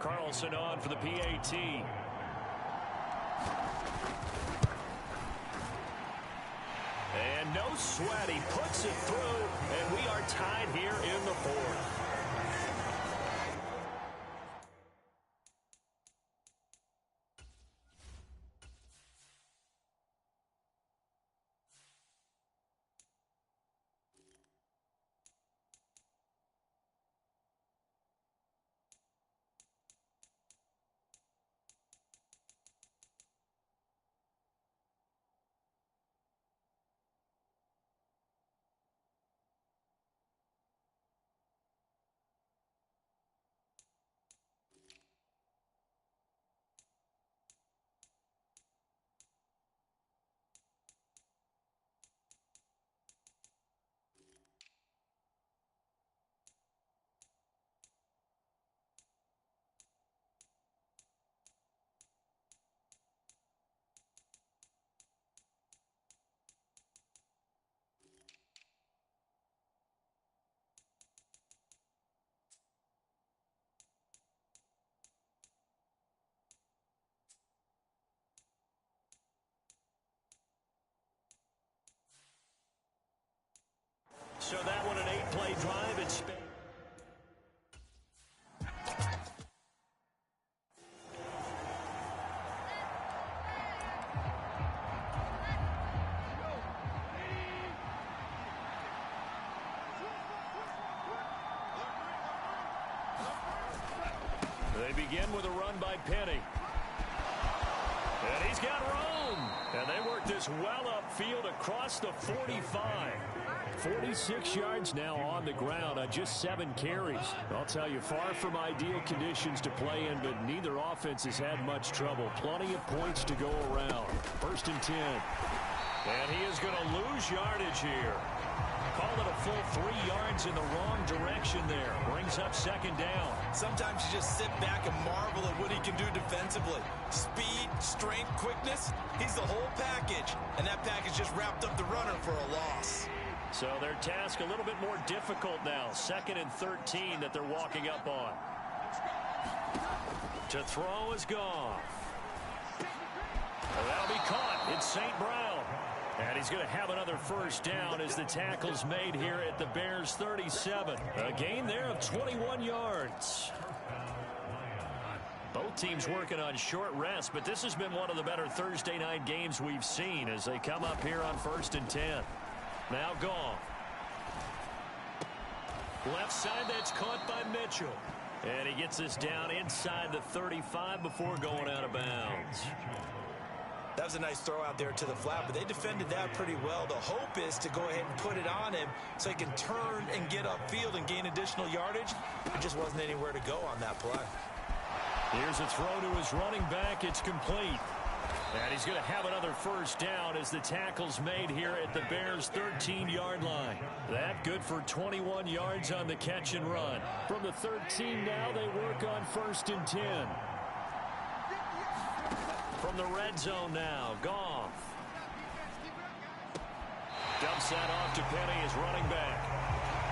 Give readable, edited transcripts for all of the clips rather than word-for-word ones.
Carlson on for the PAT. And no sweat. He puts it through, and we are tied here in the fourth. So that one, an 8-play drive in Spain. They begin with a run by Penny. And he's got room. And they work this well upfield across the 45. 46 yards now on the ground on just 7 carries. I'll tell you, far from ideal conditions to play in, but neither offense has had much trouble. Plenty of points to go around. 1st and 10. And he is going to lose yardage here. Call it a full 3 yards in the wrong direction there. Brings up 2nd down. Sometimes you just sit back and marvel at what he can do defensively. Speed, strength, quickness. He's the whole package. And that package just wrapped up the runner for a loss. So their task a little bit more difficult now. 2nd and 13 that they're walking up on. To throw is gone. That'll be caught. It's St. Brown. And he's going to have another 1st down as the tackle's made here at the Bears 37. A gain there of 21 yards. Both teams working on short rest, but this has been one of the better Thursday night games we've seen as they come up here on 1st and 10. Now Goff. Left side, that's caught by Mitchell. And he gets this down inside the 35 before going out of bounds. That was a nice throw out there to the flat, but they defended that pretty well. The hope is to go ahead and put it on him so he can turn and get upfield and gain additional yardage. There just wasn't anywhere to go on that play. Here's a throw to his running back. It's complete. And he's going to have another 1st down as the tackle's made here at the Bears' 13-yard line. That good for 21 yards on the catch and run. From the 13 now, they work on 1st and 10. From the red zone now, Goff. Dumps that off to Penny as running back.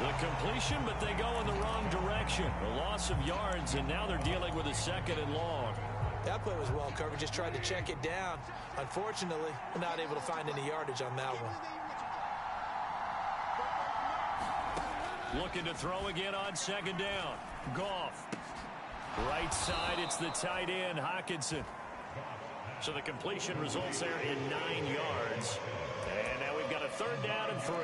The completion, but they go in the wrong direction. A loss of yards, and now they're dealing with a 2nd and long. That play was well covered. Just tried to check it down. Unfortunately, we're not able to find any yardage on that one. Looking to throw again on 2nd down. Goff. Right side, it's the tight end, Hockenson. So the completion results there in 9 yards. And now we've got a 3rd down and 3.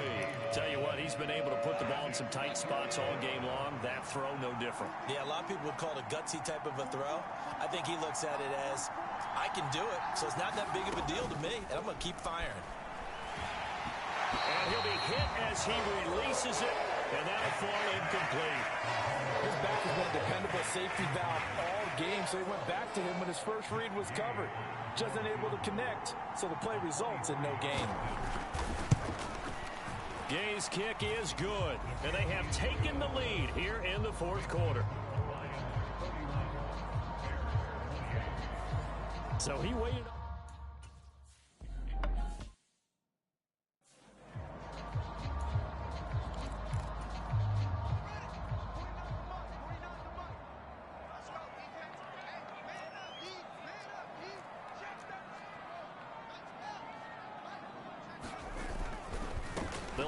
Tell you what, he's been able to put the ball in some tight spots all game long. That throw, no different. Yeah, a lot of people would call it a gutsy type of a throw. I think he looks at it as, I can do it, so it's not that big of a deal to me, and I'm going to keep firing. And he'll be hit as he releases it, and that'll fall incomplete. His back has been a dependable safety valve all game, so he went back to him when his first read was covered. Just unable to connect, so the play results in no gain. Gay's kick is good, and they have taken the lead here in the 4th quarter. So he waited.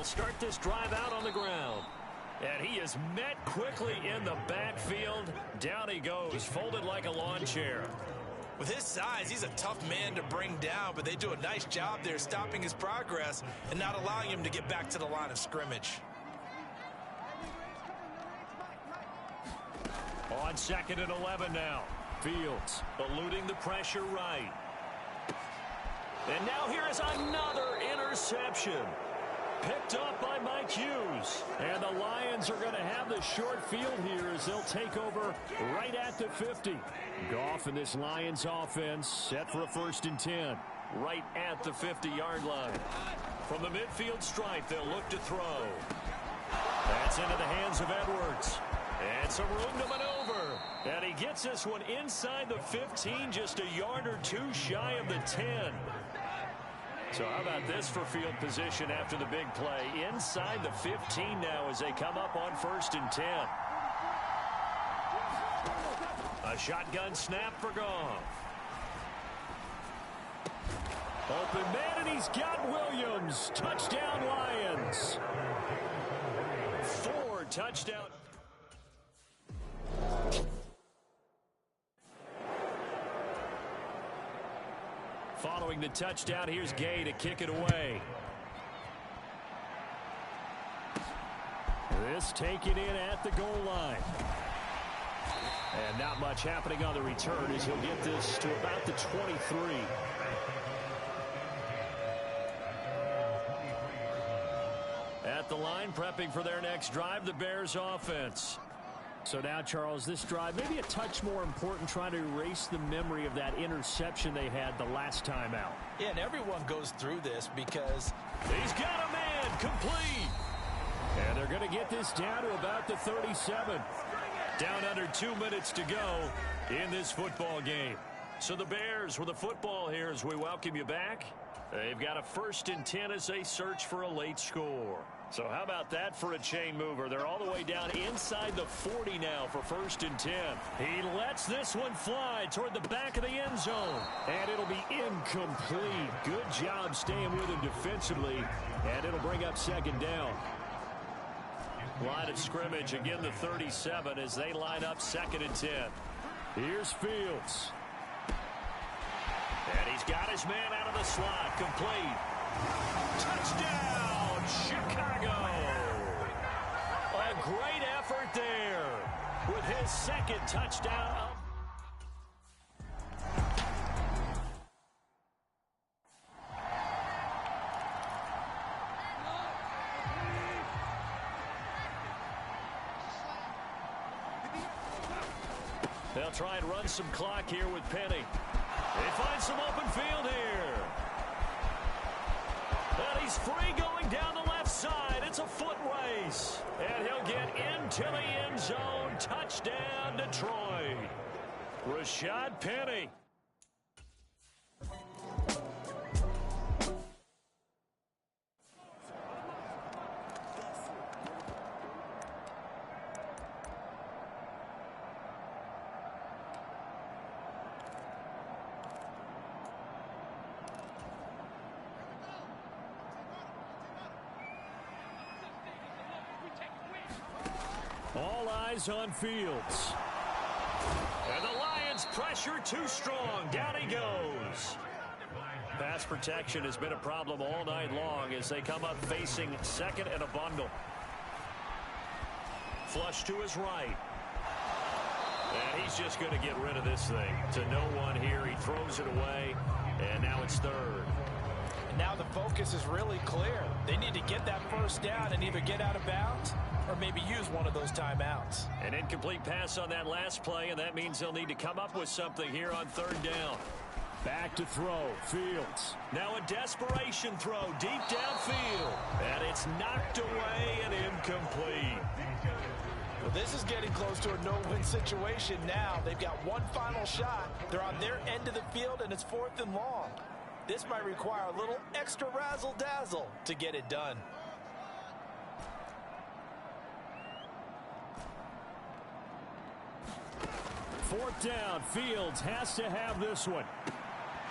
They'll start this drive out on the ground. And he is met quickly in the backfield. Down he goes, folded like a lawn chair. With his size, he's a tough man to bring down, but they do a nice job there stopping his progress and not allowing him to get back to the line of scrimmage. On 2nd and 11 now. Fields eluding the pressure right. And now here is another interception. Picked up by Mike Hughes. And the Lions are going to have the short field here as they'll take over right at the 50. Goff and this Lions offense set for a 1st and 10. Right at the 50-yard line. From the midfield stripe, they'll look to throw. That's into the hands of Edwards. And some room to maneuver. And he gets this one inside the 15, just a yard or two shy of the 10. So how about this for field position after the big play? Inside the 15 now as they come up on 1st and 10. A shotgun snap for Goff. Open man, and he's got Williams. Touchdown, Lions. 4 touchdown. Following the touchdown, here's Gay to kick it away. This taken in at the goal line. And not much happening on the return as he'll get this to about the 23. At the line, prepping for their next drive, the Bears offense. So now, Charles, this drive maybe a touch more important, trying to erase the memory of that interception they had the last time out. Yeah, and everyone goes through this because he's got a man complete. And they're going to get this down to about the 37. Down under 2 minutes to go in this football game. So the Bears with the football here as we welcome you back. They've got a 1st and 10 as they search for a late score. So how about that for a chain mover? They're all the way down inside the 40 now for 1st and 10. He lets this one fly toward the back of the end zone. And it'll be incomplete. Good job staying with him defensively. And it'll bring up 2nd down. Line of scrimmage, again the 37 as they line up 2nd and 10. Here's Fields. And he's got his man out of the slot. Complete. Touchdown, Chicago. A great effort there with his 2nd touchdown. They'll try and run some clock here with Penny. They find some open field here. And he's free going down the left side. It's a foot race. And he'll get into the end zone. Touchdown, Detroit. Rashad Penny. All eyes on Fields. And the Lions pressure too strong. Down he goes. Pass protection has been a problem all night long as they come up facing 2nd and a bundle. Flush to his right. And he's just going to get rid of this thing. To no one here. He throws it away. And now it's 3rd. Now the focus is really clear. They need to get that 1st down and either get out of bounds or maybe use one of those timeouts. An incomplete pass on that last play, and that means they'll need to come up with something here on 3rd down. Back to throw, Fields. Now a desperation throw deep downfield. And it's knocked away and incomplete. Well, this is getting close to a no-win situation now. They've got one final shot. They're on their end of the field, and it's 4th and long. This might require a little extra razzle-dazzle to get it done. Fourth down. Fields has to have this one.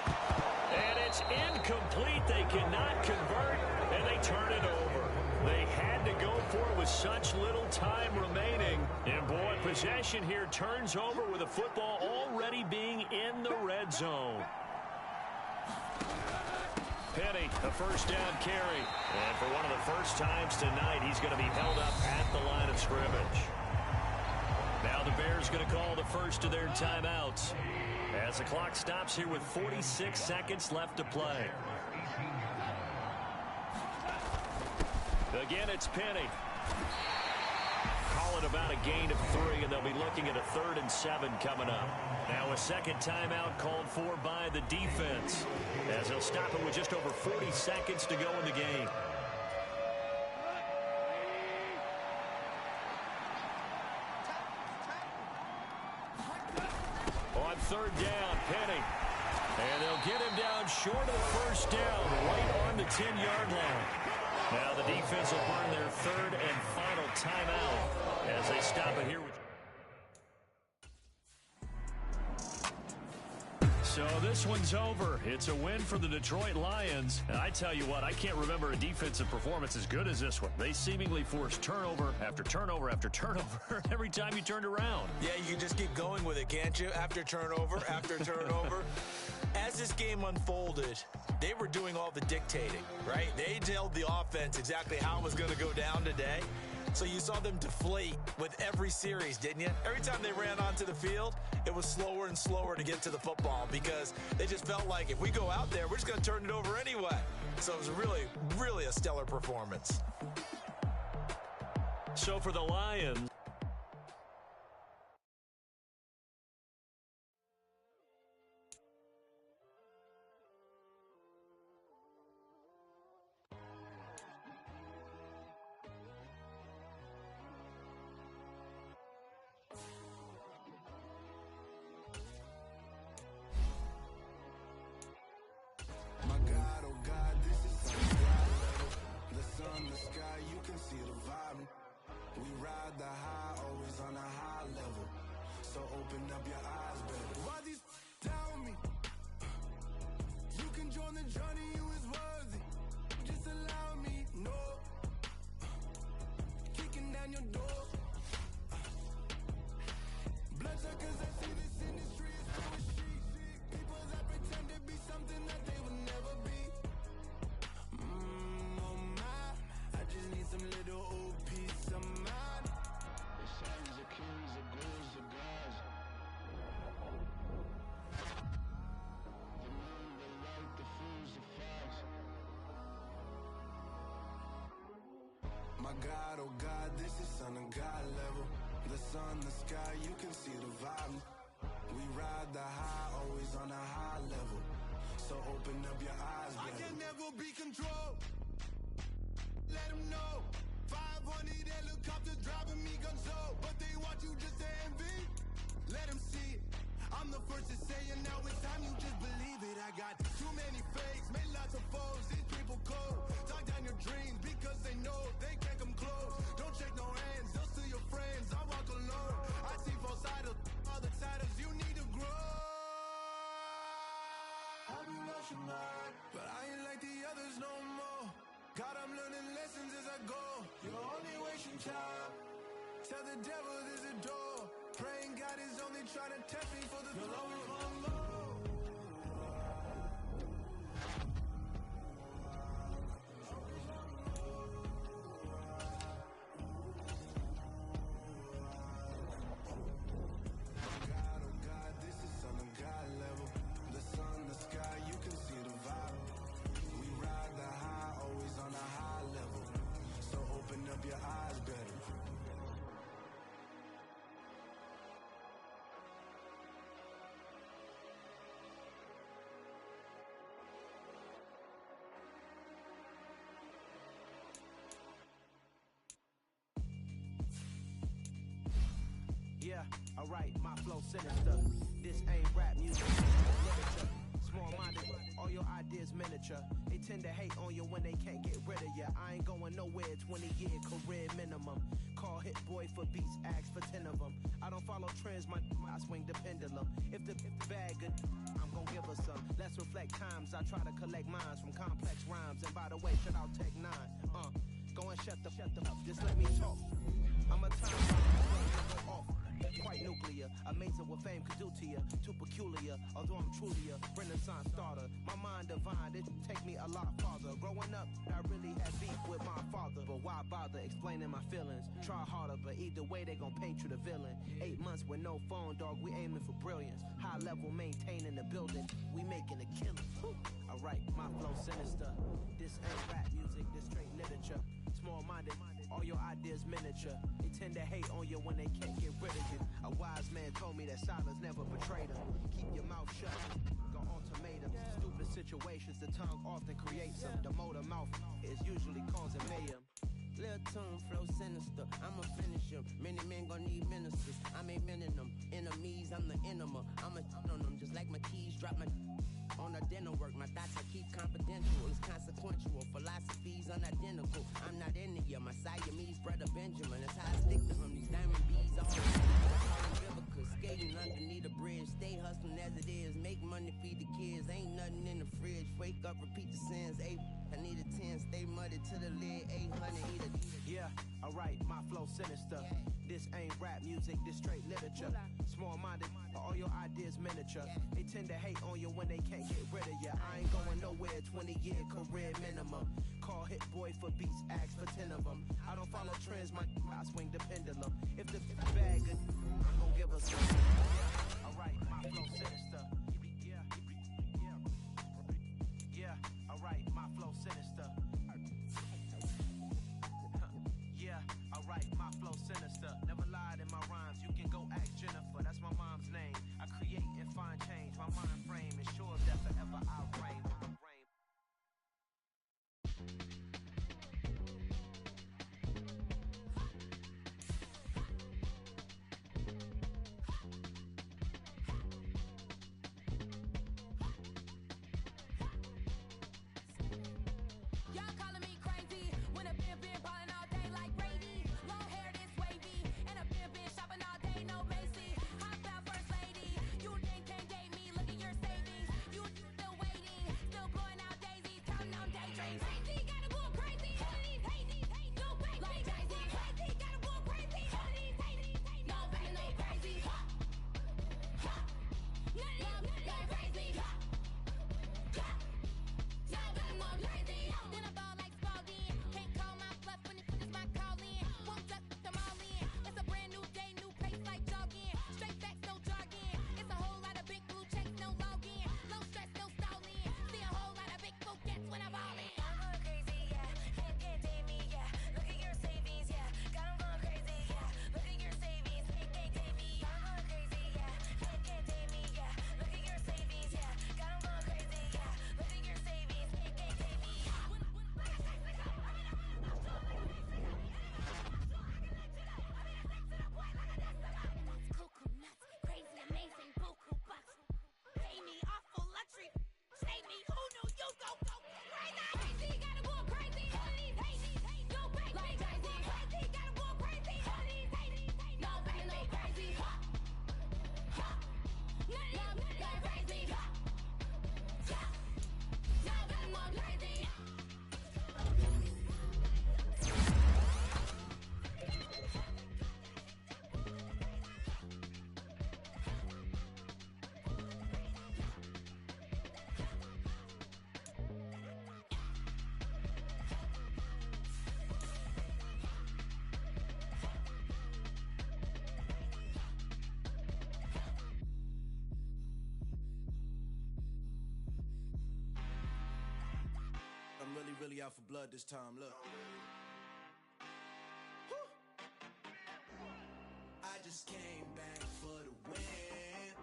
And It's incomplete. They cannot convert, and they turn it over. They had to go for it with such little time remaining. And, boy, possession here turns over with the football already being in the red zone. Penny, a first down carry. And for one of the first times tonight, he's going to be held up at the line of scrimmage. Now the Bears going to call the first of their timeouts as the clock stops here with 46 seconds left to play. Again, it's Penny. Call it about a gain of 3, and they'll be looking at a 3rd and 7 coming up. Now a second timeout called for by the defense as they'll stop it with just over 40 seconds to go in the game. On 3rd down, Penny. And they'll get him down short of the first down, right on the 10-yard line. Now the defense will burn their 3rd and final timeout as they stop it here with. So this one's over. It's a win for the Detroit Lions. And I tell you what, I can't remember a defensive performance as good as this one. They seemingly forced turnover after turnover after turnover every time you turned around. Yeah, you can just keep going with it, can't you? After turnover, after turnover. As this game unfolded, they were doing all the dictating, right? They told the offense exactly how it was going to go down today. So you saw them deflate with every series, didn't you? Every time they ran onto the field, it was slower and slower to get to the football because they just felt like if we go out there, we're just going to turn it over anyway. So it was really, really a stellar performance. So for the Lions, God, oh God, this is on a God level. The sun, the sky, you can see the vibe. We ride the high, always on a high level. So open up your eyes, baby. I can never be controlled. Let them know. 500 helicopters driving me gunso. But they want you just to envy. Let them see it. I'm the first to say it, now it's time you just believe it. I got too many fakes, made lots of foes. These people cold. Talk down your dreams because they know they can't come close. Don't check no hands, they'll steal your friends. I walk alone. I see both sides of other titles. You need to grow. I be lost your mind, but I ain't like the others no more. God, I'm learning lessons as I go. You're only wasting time. Tell the devil there's a door. Praying God is only trying to test me for the throne. Yeah, alright, my flow sinister. This ain't rap music. Small-minded, all your your ideas miniature. They tend to hate on you when they can't get rid of you. I ain't going nowhere, 20-year career minimum. Call hit boy for beats, ask for 10 of them. I don't follow trends, I swing the pendulum. If the bag good, I'm gon' give her some. Let's reflect times, I try to collect minds from complex rhymes. And by the way, shout out Tech 9. Go and shut the up, just let me talk. I'm a time bomb, go off. Quite nuclear, amazing what fame could do to you. Too peculiar, although I'm truly a Renaissance starter. My mind divine, it take me a lot farther. Growing up, I really had beef with my father. But why bother explaining my feelings? Try harder, but either way they gon' paint you the villain. 8 months with no phone, dog, we aiming for brilliance. High level maintaining the building, we making a killing. Alright, my flow sinister. This ain't rap music, this straight literature. Small-minded, all your ideas miniature. They tend to hate on you when they can't get rid of you. A wise man told me that silence never betrayed him. Keep your mouth shut, go ultimatums. Stupid situations, the tongue often creates them. The motor mouth is usually causing mayhem. Lil' tune, flow sinister, I'ma finish him. Many men gon' need ministers, I'm aiming them. Enemies, I'm the enema. I'ma on them just like my keys, drop my on the dinner work. My thoughts I keep confidential, it's consequential. Philosophies unidentical, I'm not into you. My Siamese brother Benjamin, that's how I stick to him. These diamond bees all Vivica, skating underneath the bridge. Stay hustling as it is, make money, feed the kids. Ain't nothing in the fridge, wake up, repeat the sins. I need a 10, stay muddy to the lid, 800 eat a. Yeah, alright, my flow sinister. This ain't rap music, this straight literature. Small-minded, all your ideas miniature. They tend to hate on you when they can't get rid of you. I ain't going nowhere, 20-year career minimum. Call hit boy for beats, ask for 10 of them. I don't follow trends, I swing the pendulum. If the bag good, I'm gon' give us some. Yeah, alright, my flow sinister. Yeah, alright, my flow sinister. Yeah, alright, my flow sinister. Never lied in my rhymes, you can go ask Jennifer. That's my mom's name. I create and find change. My mind frame ensures that forever I'll reign. Really out for blood this time, look. I just came back for the win.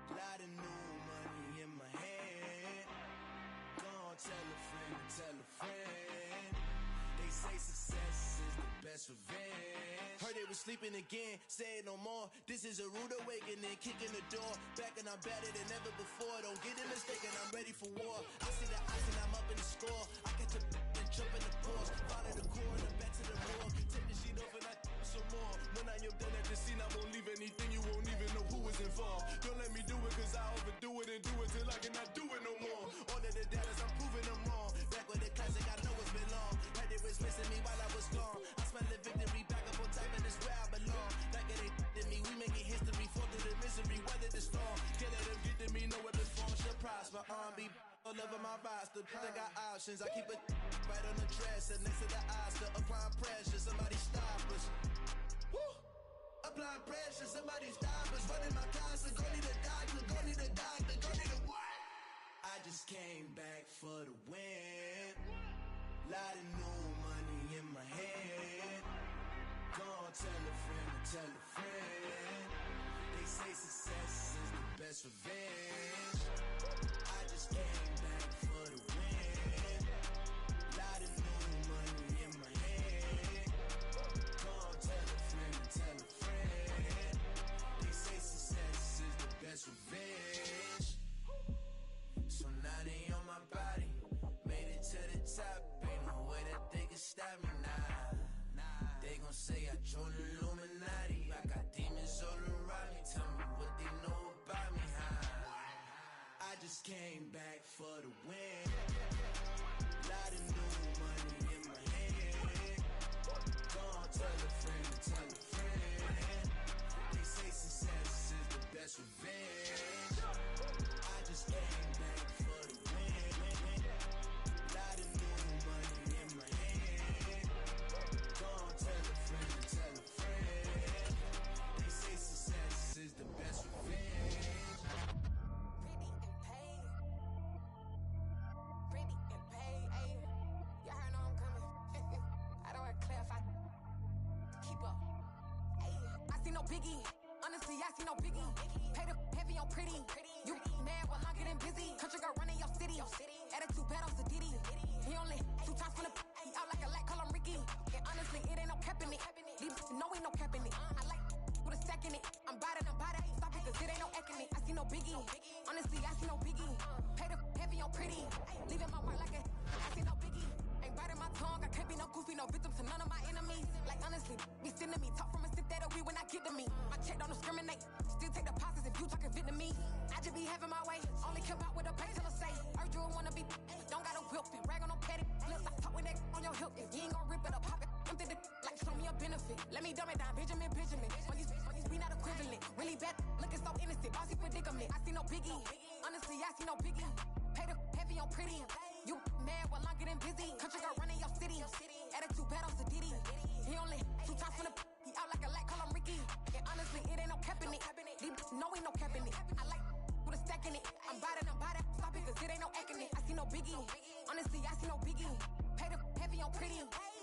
Lot of new money in my hand. Go on, tell a friend to tell a friend. They say success is the best best revenge. Heard they was sleeping again, say it no more. This is a rude awakening, kicking the door. Back and I'm better than ever before. Don't get it mistaken, I'm ready for war. I see the ice and I'm up in the score. I catch a and jump in the pause. Follow the core and I'm back to the morgue. Take the sheet off and I some more. When I am done at the scene, I won't leave anything. You won't even know who is involved. Don't let me do it cause I overdo it and do it till I cannot do it no more. All of the data's I'm proving them wrong. Back with the classic, I know it's been long. Heard they was missing me while I was gone. I smell the victory back up on top and it's where I belong. Like it ain't to me, we making history. Fall through the misery, weather the storm. Can't let them get to me, know what the form should prosper. R&B all over my roster. I got options, I keep it right on the dresser. Next to the Oscar, applying pressure. Somebody stop us. Woo! Applying pressure, somebody stop us. Running my closet, go need a doctor, go need a doctor, go need a what? I just came back for the win. Lot of new money in my head. Gonna tell a friend to tell a friend. They say success is the best revenge. I just came back for the win. Lot of new money in my head. Gonna tell a friend to tell a friend. They say success is the best revenge. So now they on my body. Made it to the top. Ain't no way that they can stop me now. They gon' say I joined the Illuminati. I got demons all around me. Tell me what they know about me, huh? I just came back for the win. Lot of new money in my head. Gonna tell a friend to tell a friend. They say success is the best revenge. I just came back for the win. Lot of new money in my head. Gonna tell a friend to tell a friend. They say success is the best revenge. Pretty and paid. Pretty and paid, ayy. Y'all heard know I'm coming. I don't want to clarify. Keep up. Ayy. I see no biggie. Honestly, I see no biggie. Pay the heavy on pretty. You mad while I'm getting busy. Country girl running your city. Attitude bad on Sadiddy. He only 2 times from the he out like a light, call him Ricky. And honestly, it ain't no cap in it. These know ain't no cap in it. I like with a stack in it. I'm about it. Stop it, cause it ain't no acting it. I see no biggie. Honestly, I see no biggie. Pay the heavy on pretty. Leaving my mark like a I see no biggie. Ain't biting my tongue. I can't be no goofy, no victim to none of my enemies. Like honestly, be sending me talk from a sip that a weed when I get to me. My check don't discriminate. Still take deposits if you talking Vietnamese. I just be having my way. Only care about what the pay teller say. Urge you wanna be. Don't got a whip and rag on no petty. Let's stop talk with that on your hip. If you ain't gon' rip it up, pop it. Empty the like show me a benefit. Let me dumb it down, Benjamin. Monkeys, we not equivalent. Really bad, looking so innocent. Bossy predicament. I see no biggie. Honestly, I see no biggie. Pay the heavy on pretty. You mad while I'm getting busy. Country girl running your city. Attitude bad on Sadiddy. He only 2 times from the he out like a light, call him Ricky. And honestly, it ain't no cap in it. These know ain't no cap in it. I like with a stack in it. I'm about it. Stop it, cause it ain't no acting it. I see no biggie. Honestly, I see no biggie. Pay the heavy on pretty.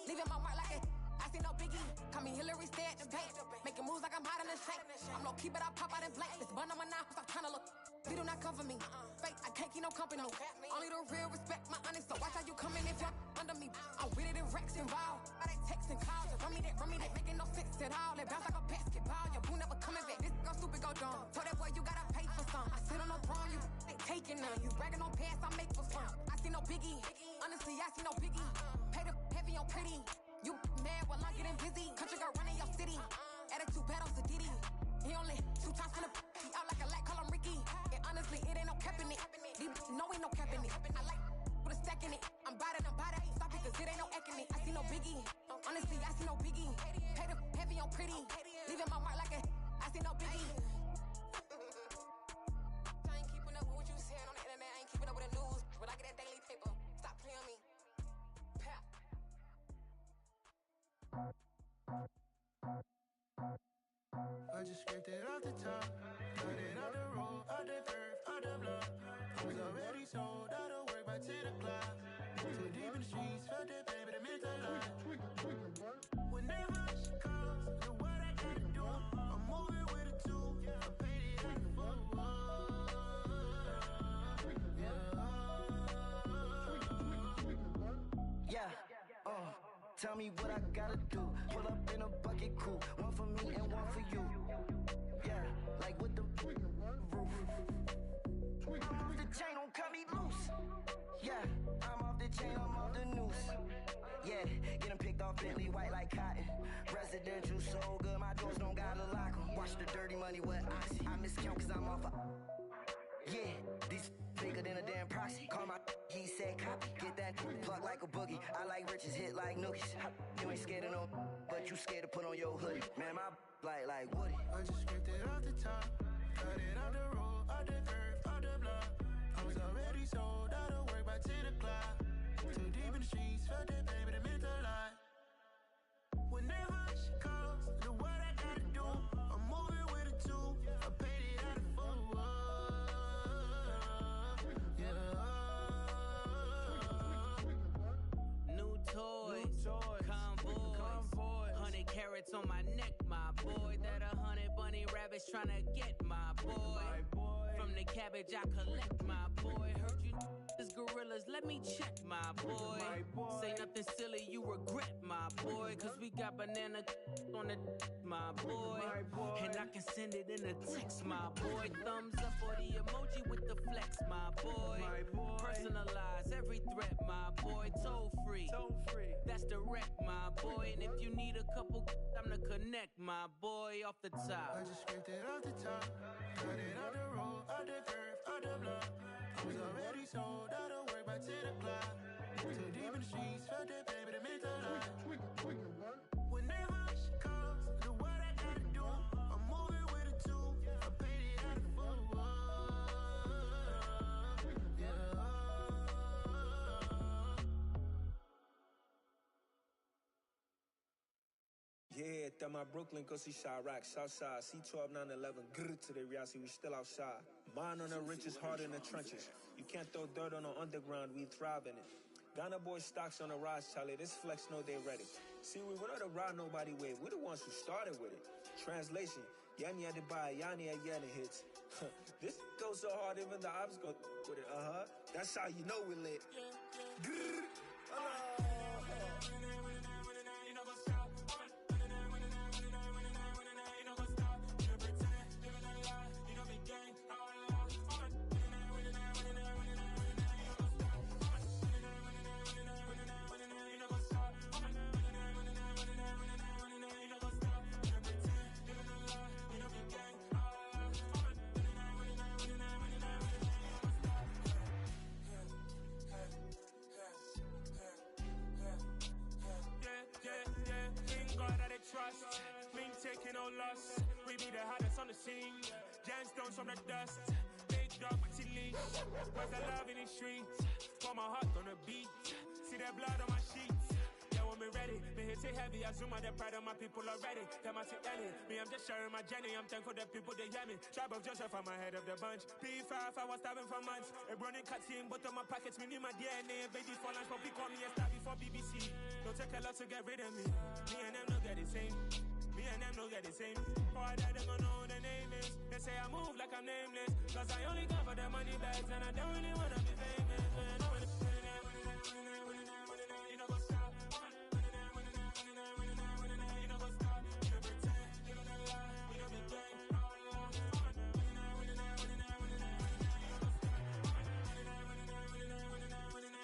Leaving my mark like a I see no biggie. Call me Hillary, stay at the bank. Making moves like I'm hot in the shank. I'm low key, but I pop out in blank. This bun on my knife, stop trying to look. They do not cover me. Fake, I can't keep no company. Only the real respect my honest. So watch how you come in if you're under me. I'm with it in Rex involved. I they texting calls. Run me that, making no sense at all. They bounce like a basketball. Your boo never coming back. This go stupid, go dumb. Told that boy you gotta pay for some. I sit on no throne, you ain't taking none. You bragging on pants, I make for fun. I see no biggie. Honestly, I see no biggie. Pay the heavy on pretty. You mad while I'm getting busy. Country girl running your city. Attitude bad on Sadiddy. He only 2 times from the he out like a light, call him Ricky. And honestly, it ain't no cap in it. These know ain't no cap in it. I like with a stack in it. I'm about it. Stop it, cause it ain't no acting it. I see no biggie. Honestly, I see no biggie. Pay the heavy on pretty. Leaving my mark like a I see no biggie. I ain't keeping up with what you saying on the internet. I ain't keeping up with the news. But I get that daily paper. Stop playing me. Pap. I just scraped it off the top, cut it off the road, off the curve, off the block. Was already sold, out of work by 10 o'clock. Too deep in the streets, felt that pain, but it meant a lot. When they rush calls, look what I gotta do. I'm moving with a two, I paid it out the full. tell me what I gotta do. Pull up in a bucket crew, one for me and one for you. Yeah, like with the roof. I'm off the chain, don't cut me loose. Yeah, I'm off the chain, I'm off the noose. Yeah, getting picked off Bentley white like cotton. Residential so good, my doors don't gotta lock 'em. Watch the dirty money with oxy. I miscount cause I'm off a... Yeah, these bigger than a damn proxy. Call my he said copy. Get that plug like a boogie. I like riches, hit like nookies. You ain't scared of no, but you scared to put on your hoodie. Man, my like Woody. I just scraped it off the top, cut it off the road, off the curve, off the block. I was already sold out of work by 10 o'clock. Too deep in the streets, felt that baby, that meant a lot. Whenever she calls, do what I gotta do. I'm moving with a two, I paid it out of full. Yeah. New toys, convoys, 100 carats on my neck, my boy. That 100 bunny rabbits tryna get my boy. From the cabbage I collect, my boy. Heard you this gorillas, let me check, my boy. Say nothing silly, you regret, my boy. Cause we got banana on the my boy. And I can send it in a text, my boy. Thumbs up or the emoji with the flex, my boy. Personalize every threat, my boy. Toll free, that's direct, my boy. And if you need a couple, I'm to connect, my boy, off the top. I just scraped it off the top, cut it off the road, off the curve, off the block. I was already sold out of work by 10 o'clock. Too deep in the streets, felt that baby, that meant a lot. Whenever she calls, do what I gotta do. I'm moving with a two, I paid it out of full. Yeah, that my Brooklyn, cause he shot rock, Southside, C12, 911, grrr to the reality, we still outside. Mine on the riches, hard in the trenches. You can't throw dirt on the underground, we thrive in it. Ghana boy stocks on the rise, Charlie, this flex know they ready. See, we were not to ride nobody with, we the ones who started with it. Translation, Yani had to buy, Yani had Yanni hits. This goes so hard, even the ops go with it, That's how you know we lit. Grrr, trust, mean taking no loss. We be the hardest on the scene. Gemstones from the dust. Big dog with your leash. Where's the love in the streets? For my heart on the beat. See that blood on my sheets. Yeah, when we ready, me hit it heavy. I zoom out the pride of my people already. Them I see Ellie. Me, I'm just sharing my journey. I'm thankful that people they hear me. Tribe of Joseph, I'm ahead of the bunch. P5, I was starving for months. A running cutscene, but on my pockets, me need my DNA. Baby for lunch, but we call me a star before BBC. Don't take a lot to get rid of me. Me and them don't get the same. Me and them don't get the same. Oh, I died, them don't know who the name is. They say I move like I'm nameless. Cause I only come for the money bags and I don't really wanna be famous. Man, I wanna you know go stop. You know go stop. You know pretend. You know the lie. You know be gang.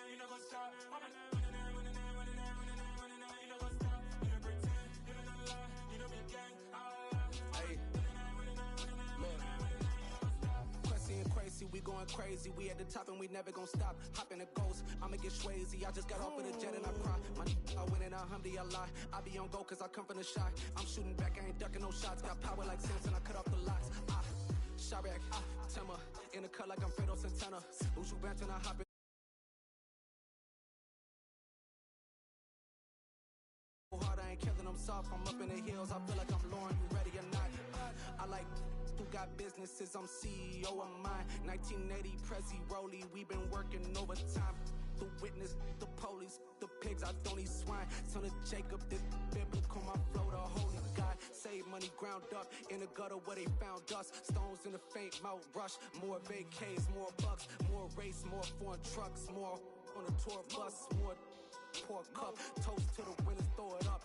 You know go stop. We going crazy, we at the top and we never gonna stop. Hop in a ghost, I'ma get swayzy. I just got off of the jet and I cry. My I win and I humdy a lot. I be on go cause I come from the shot. I'm shooting back, I ain't ducking no shots. Got power like Samson, I cut off the locks. Shot back, Timber. In the cut like I'm Fredo Santana. Uju Benton, I hop in. Hard, I ain't killing them soft. I'm up in the hills, I feel like I'm Lauren. You ready or not? I like who got businesses, I'm CEO of mine. 1980 Prezi Rolly, we been working overtime. The witness, the police, the pigs, I don't eat swine. Son of Jacob, this biblical, my flow, the holy God. Save money ground up in the gutter where they found dust. Stones in the faint Mount Rush. More vacays, more bucks, more race, more foreign trucks, more on a tour bus, more pour a cup. Toast to the winners, throw it up.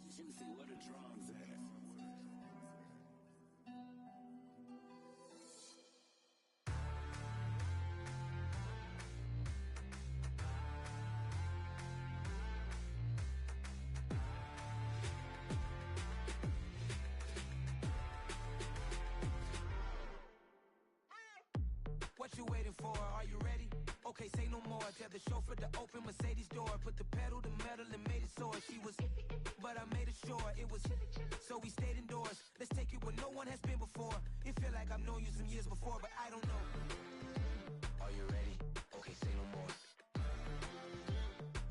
Juicy, where the drums at? What you waiting for? Are you ready? Okay, say no more. Tell the chauffeur to open Mercedes door. Put the pedal to metal and made it soar. She was, but I made it sure it was. So we stayed indoors. Let's take it where no one has been before. It feel like I've known you some years before, but I don't know. Are you ready? Okay, say no more.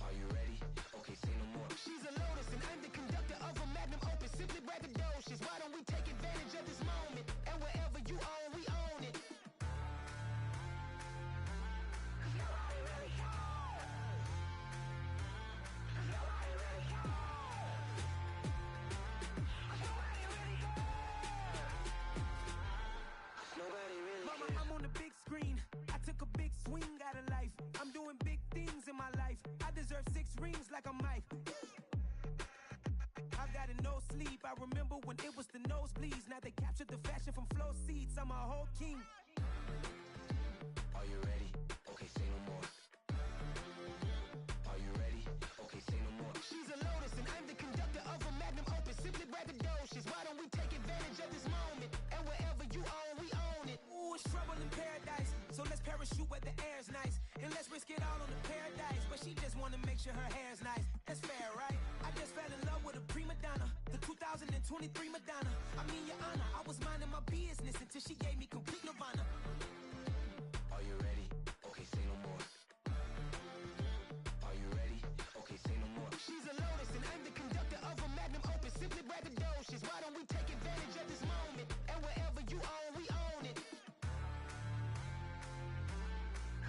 Are you ready? Okay, say no more. She's a Lotus and I'm the conductor of a Magnum Opus. Simply braggadocious. Why don't we take advantage of this moment? And wherever you own, we own it. Mama, I'm on the big screen. I took a big swing out of life. I'm doing big things in my life. I deserve 6 rings like I'm Mike. I've got no sleep. I remember when it was the nosebleeds. Now they captured the fashion from flow seats. I'm a whole king. Are you ready? Okay, say no more. Are you ready? Okay, say no more. She's a Lotus and I'm the conductor of a Magnum Opus. Simply braggadocious. Why don't we take advantage of this moment? And wherever you own, we own it. Ooh, it's trouble in paradise. So let's parachute where the air's nice. And let's risk it all on the paradise. But she just wanna make sure her hair's nice. That's fair, right? I just fell in love with a prima donna. The 2023 Madonna. I mean, your honor, I was minding my business until she gave me complete nirvana. Are you ready? Okay, say no more. Are you ready? Okay, say no more. She's a Lotus and I'm the conductor of a Magnum Opus. Simply braggadocious. Why don't we take advantage of this moment? And wherever you own, we own it.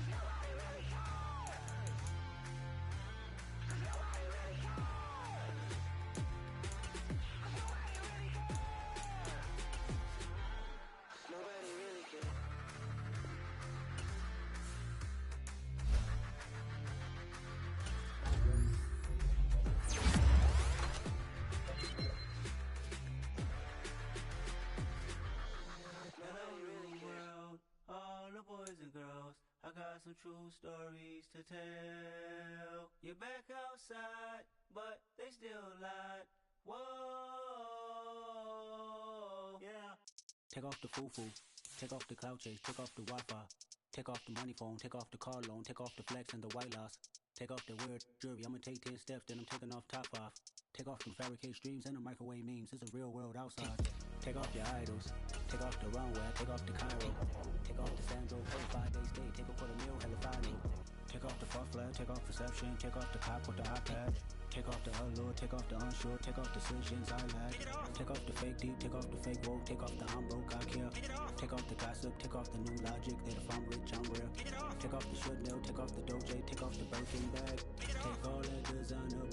Nobody really cares. Nobody really cares. Nobody really cares. Nobody really cares. World, all the boys and girls, I got some true stories to tell. You're back outside, but they still lied. Whoa, yeah. Take off the foo-foo, take off the cloud chase, take off the Wi-Fi, take off the money phone, take off the car loan, take off the flex and the white loss. Take off the weird jewelry, I'ma take 10 steps, then I'm taking off top 5. Take off them fabricate streams and the microwave memes, it's a real world outside. Take off your idols, take off the runway, take off the Cairo. Take off the Sandro, 45-day stay, take off for the meal, hella final. Take off the fuck flag, take off perception, take off the cop with the iPad. Take off the allure, take off the unsure, take off decisions I lack. Take off the fake deep, take off the fake woke, take off the I'm broke, I care. Take off the gossip, take off the new logic, that if I'm rich, I'm real. Take off the should know, take off the Doja, take off the Birkin bag. Take all that designer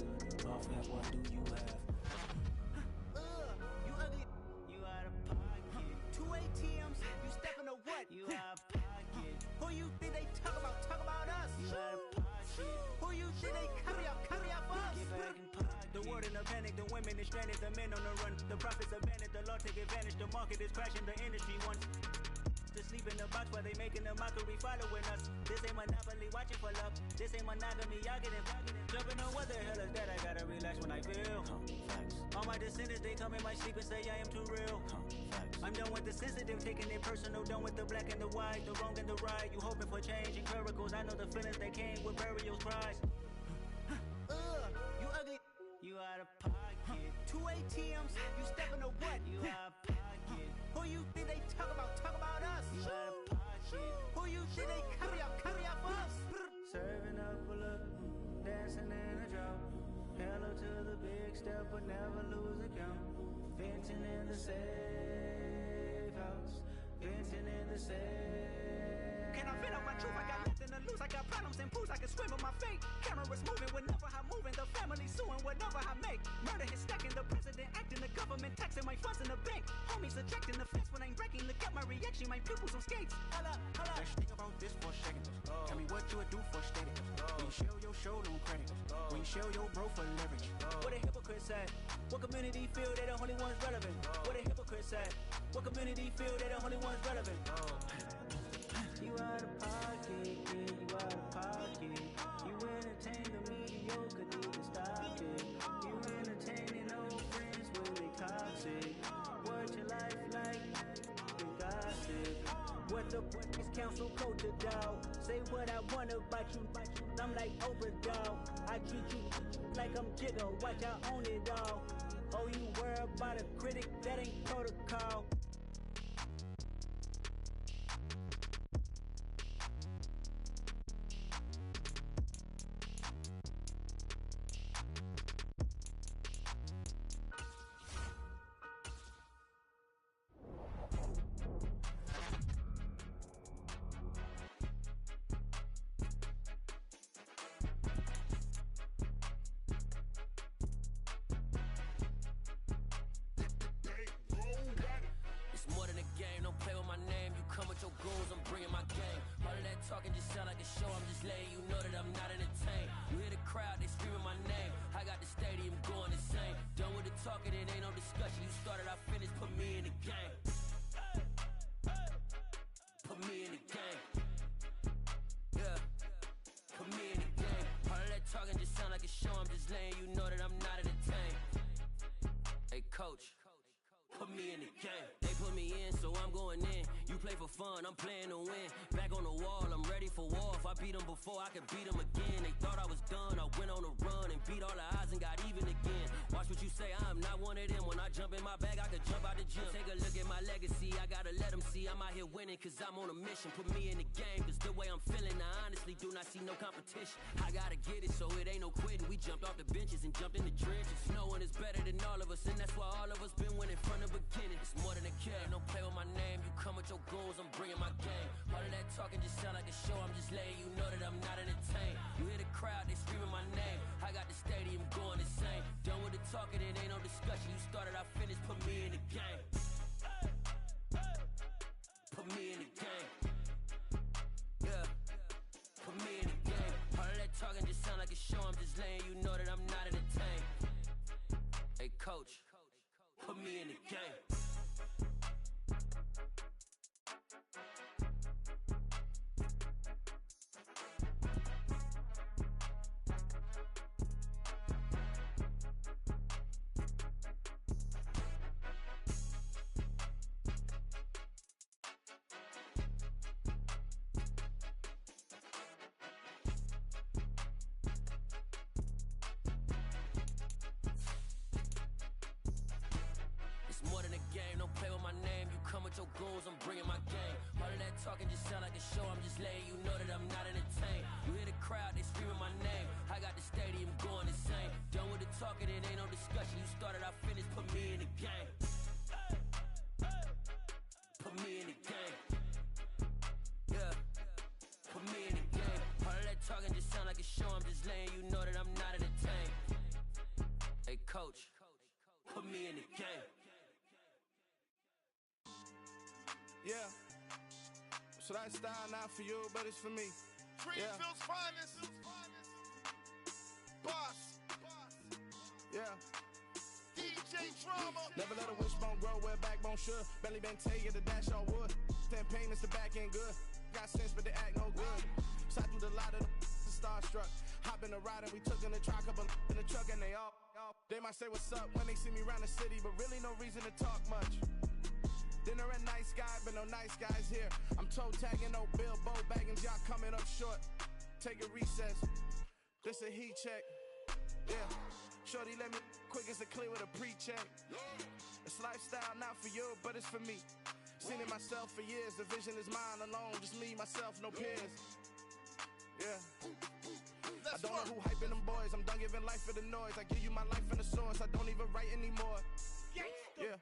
off and what do you have? You ugly. You out of pocket. 2 ATMs, you stepping to what? You out of pocket. Who you think they talk about us? You out of pocket. Who you think they carry up us? Get back in pocket. The world in a panic, the women is stranded, the men on the run. The profits abandoned, the law take advantage. The market is crashing, the industry wants to sleep in the box while they making a mockery following us. This ain't monopoly, watching for love. This ain't monogamy, y'all getting jumping on what the hell is that? I gotta relax when I feel. All my descendants, they come in my sleep and say I am too real. I'm done with the sensitive, taking it personal. Done with the black and the white, the wrong and the right. You hoping for change and miracles. I know the feelings that came with burial cries. You ugly. You out of pocket. 2 ATMs, you stepping to what? You out of pocket. Who you think they talk about us? You out of pocket. Who you think they carry up us? Serving up a look, dancing in a drought. Hello to the big step, but never lose a count. Venting in the safe house. Venting in the safe. Can I vent out my truth? I got nothing to lose. I got problems and pools. I can swim with my fate. Cameras moving whenever I'm moving. The family suing whatever I make. Murder is stacking. The president acting. The government taxing my funds in the bank. Homie, me subtracting the flex when I'm breaking. Look at my reaction, my pupils on skates. Holla, holla. Let's think about this for a second. Tell me what you would do for steady. When you show your show, no credit. When you show your bro for leverage. What a hypocrite said. What community feel they the only ones relevant? What a hypocrite said. What community feel they the only ones relevant? You out of pocket, yeah, you out of pocket. You entertain the mediocre, need to stop it. You entertaining old friends when they toxic. What your life like? The gossip. What the is council code to doubt? Say what I want about you. I'm like overdog. I treat you like I'm Jigga. Watch I own it all. Oh, you worry about a critic? That ain't protocol. Coach, put me in the game. They put me in, so I'm going in. You play for fun, I'm playing to win. Back on the wall, I'm ready for war. If I beat them before, I could beat them again. They thought I was done, I went on a run and beat all the odds and got even again. Watch what you say, I'm not one of them. When I jump in my bag, I could jump out the gym. Take a look at my legacy, I gotta let them see I'm out here winning, cause I'm on a mission. Put me in the game, cause the way I'm feeling, I honestly do not see no competition. I gotta get it, so it ain't no quitting. We jumped off the benches and jumped in the trenches. No one is better than all of us, and that's why all of us been winning from the beginning. It's more than a game, don't play with my name. You come with your goons, I'm bringing my game. All of that talking just sound like a show, I'm just letting you know that I'm not entertained. You hear the crowd, they screaming my name. I got the stadium going insane. Done with the talking, it ain't no discussion. You started, I finished, put me in the game. Put me in the game. Yeah, put me in the game. All of that talking just sound like a show, I'm just letting you know that I'm not entertained. Hey coach, put me in the game. Your goals, I'm bringing my game. All of that talking just sound like a show, I'm just letting you know that I'm not entertained. You hear the crowd, they screaming my name. I got the stadium going insane. Done with the talking, it ain't no discussion. You started, I finished, put me in the game. Put me in the game. Yeah, put me in the game. All of that talking just sound like a show, I'm just letting you know that I'm not entertained. Hey coach, put me in the game. Yeah, so that style not for you, but it's for me. Greenfield's finest. Boss. Yeah. DJ Drama. Never let a wishbone grow where backbone should. Belly been take it, the dash on wood. 10 payments, the back end good. Got sense, but they act no good. Side through the lot of the starstruck. Hop in the ride and we took in the truck, couple in the truck and they all. They might say what's up when they see me around the city, but really no reason to talk much. Dinner at nice guy, but no nice guys here. I'm toe tagging, no Bilbo baggins, y'all coming up short. Take a recess, this a heat check. Yeah, shorty let me quick as a clear with a pre-check. It's lifestyle not for you, but it's for me. Seen it myself for years, the vision is mine alone. Just me, myself, no peers. Yeah. I don't know who hyping them boys, I'm done giving life for the noise. I give you my life in the source, I don't even write anymore. Yeah.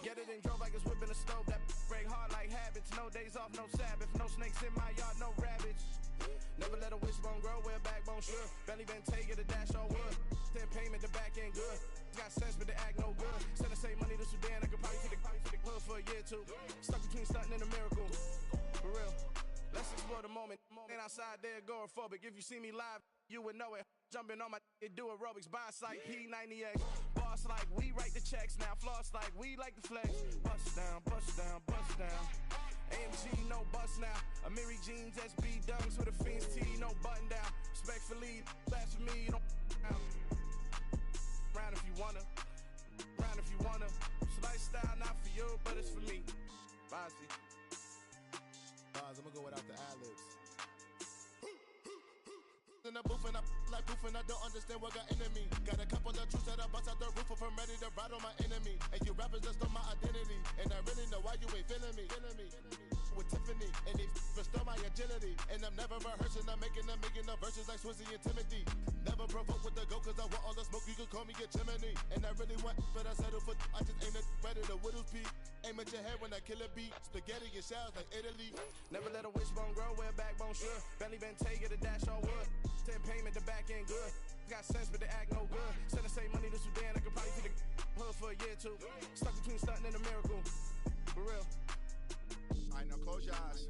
Get it and drove like it's whipping a stove. That break hard like habits. No days off, no Sabbath. No snakes in my yard, no rabbits. Never let a wishbone grow where a backbone should. Belly been take it, a dash on wood. 10 payment, the back end good. Got sense, but they act no good. Send the same money to Sudan, I could probably take the hood to. Stuck between stunting and a miracle. For real. Let's explore the moment. Ain't outside there agoraphobic. If you see me live, you would know it. Jumping on my do aerobics, buy like P90X. Boss like we write the checks now. Floss like we like the flex. Bust down, bust down, bust down. AMG, no bust now. Amiri jeans, SB dunks with a Fiends tee, no button down. Respectfully, blasphemy, don't down. Round if you wanna, round if you wanna. It's lifestyle, not for you, but it's for me. Bozzy. Boz, I'm gonna go without the ad-libs. In the booth and I like proof and I don't understand what got into me. Got a couple of truths that I bust out the roof if I'm ready to ride on my enemy. And you rappers just stole my identity, and I really know why you ain't feeling me. With Tiffany, and they restore my agility. And I'm never rehearsing, I'm making $1 million verses like Swizzy and Timothy. Never provoke with the go, cause I want all the smoke, you can call me a chimney. And I really want, but I settle for, I just ain't ready to Whittles peak. Aim at your head when I kill a beat. Spaghetti and shells like Italy. Never let a wishbone grow where backbone should. Bentley Bentay, get a dash on wood. 10 payment, the back end good. Got sense, but the act no good. Send the same money to Sudan, I could probably see the hood for a year or two. Stuck between stunting and a miracle. For real. All right, now close your eyes.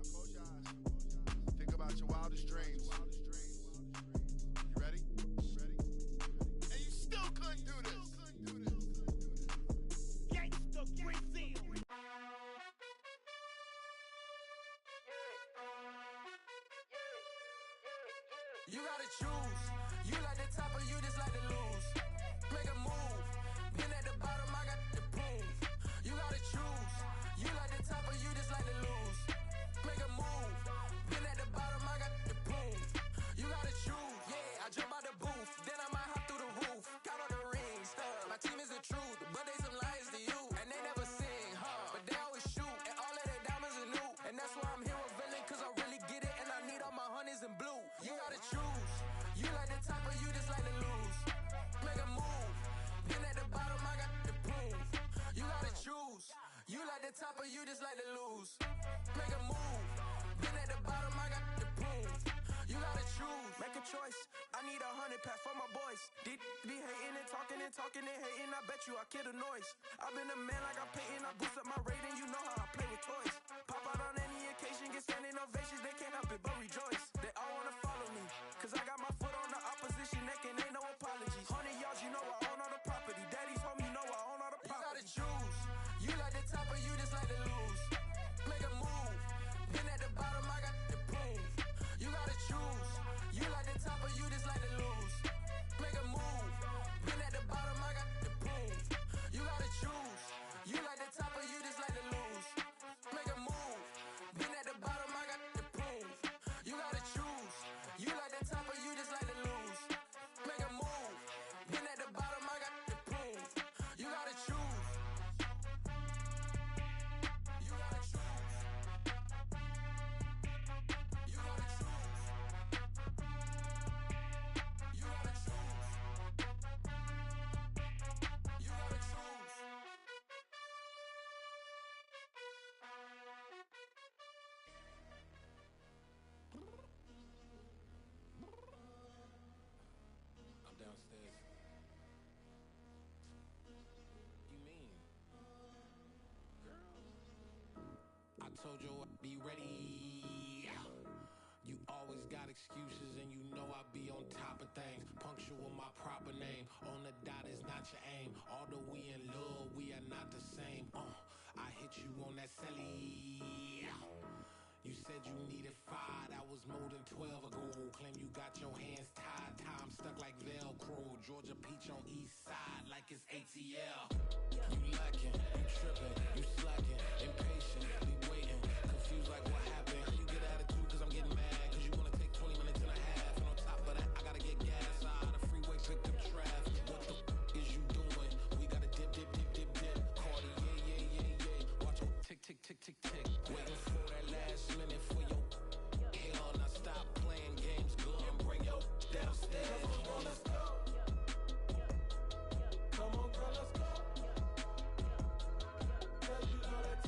Think about your wildest dreams. You ready? And you still couldn't do this. Gangsta Brazil. You gotta choose. You like the top or you just like to lose. Make a move. Been at the bottom, I got the proof. You gotta choose. You like the top or you just like to lose. Make a move. Been at the bottom, I got the proof. You gotta choose. Yeah, I jump out the booth. Then I might hop through the roof. Count on the rings. My team is the truth, but they some liars to you. And they never sing, but they always shoot. And all of their diamonds are new. And that's why I'm here with villain, cause I really get it. And I need all my honeys in blue. You gotta choose. You like the top or you just like to lose. Make a move. Been at the bottom, I got the proof. You gotta choose. You like the top or you just like to lose. Make a move. Been at the bottom, I got the proof. You gotta choose. Make a choice. I need 100 pack for my boys. Deep be hating and talking and hating. I bet you I kill the noise. I've been a man like I'm painting. I boost up my rating. You know how I play with toys. Pop out on any occasion, get standing ovations. They can't help it but rejoice. They all wanna follow me, cause I got my foot on the opposition neck and ain't no apologies. 100 yards, you know I own all the property. Daddy's home, you know I own all the property. You gotta choose. You like the top or you just like to lose. Make a move. Been at the bottom, I got the proof. You gotta choose. You like the top or you just like to lose. Make a move. Been at the bottom, I got the proof. You gotta choose. You like the top or you just like to lose. Make a move. Been at the bottom, I got the proof. You gotta choose. You like the top or you just like to lose. Make a move. Been at the bottom, I got the proof. You gotta choose. You gotta choose. You gotta choose. You gotta choose. You gotta choose. I'm downstairs. You mean? Girl. I told you I'd be ready. You always got excuses and you know I be on top of things. Punctual my proper name. On the dot is not your aim. Although we in love, we are not the same. I hit you on that celly. You said you needed 5, that was more than 12 ago. Claim you got your hands tied, time stuck like Velcro. Georgia Peach on east side like it's ATL. You lacking, you tripping, you slacking, impatient, we waiting, confused like what happened. You get attitude cause I'm getting mad, cause you wanna take 20 minutes and a half. And on top of that, I gotta get gas out of the freeway, picked up traffic. What the is you doing? We gotta dip. Cardi, yeah. Watch your tick. Waiting for that last minute for your hell. Now stop playing games, girl, and bring your downstairs. Come on, let's go. Come on, girl, let's go. Cause you know that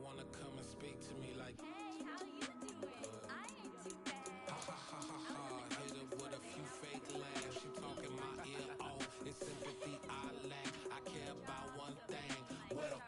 wanna come and speak to me like, hey, how you doing? I ain't too bad. Ha ha ha ha ha. Hit her with a few fake laughs. She talking my ear off. It's sympathy I lack. I care about one thing. What a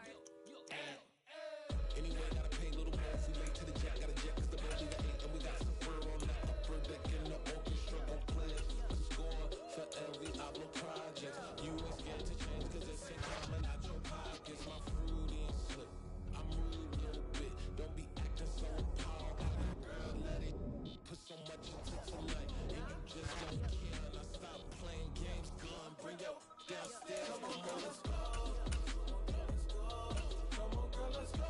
anyway, gotta pay a little more. If we late to the jack, gotta jet, cause the boat we got 8 and we got some fur on the upper deck in the orchestra. Gon' play a score for every album project. You ain't scared to change, cause it's coming out your pockets. My fruity and slick. I'm rude a little bit. Don't be acting so appalled. Girl, let it put so much into tonight. And you just don't care. And I stop playing games. Gun, bring your downstairs. Come on, let's go. Come on, girl, let's go.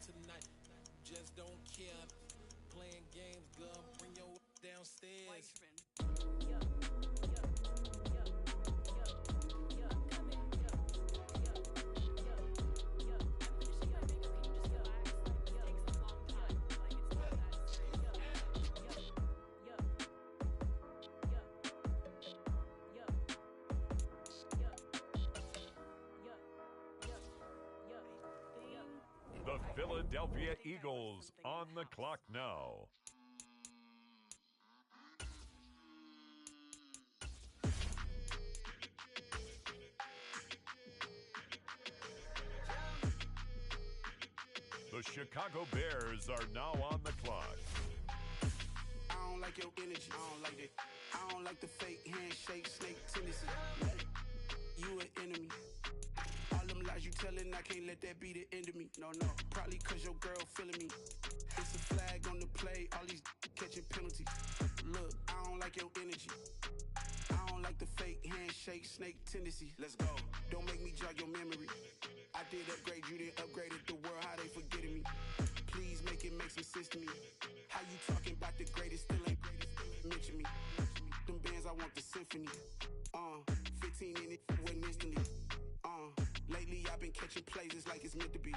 Tonight, just don't care. Playing games, girl, bring your downstairs. The Philadelphia Eagles on the clock now. The Chicago Bears are now on the clock. I don't like your energy. I don't like it. I don't like the fake handshake, snake tendency. You an enemy. All them lies you telling, I can't let that be the end of me. No, probably cause your girl feeling me. It's a flag on the play, all these catching penalties. Look, I don't like your energy. I don't like the fake handshake, snake tendency. Let's go. Don't make me jog your memory. I did upgrade, you didn't upgrade it. The world, how they forgetting me. Please make it make some sense to me. How you talking about the greatest, still ain't greatest, mention me. Them bands, I want the symphony. 15 in it, wasn't instantly. Lately I've been catching plays, it's like it's meant to be.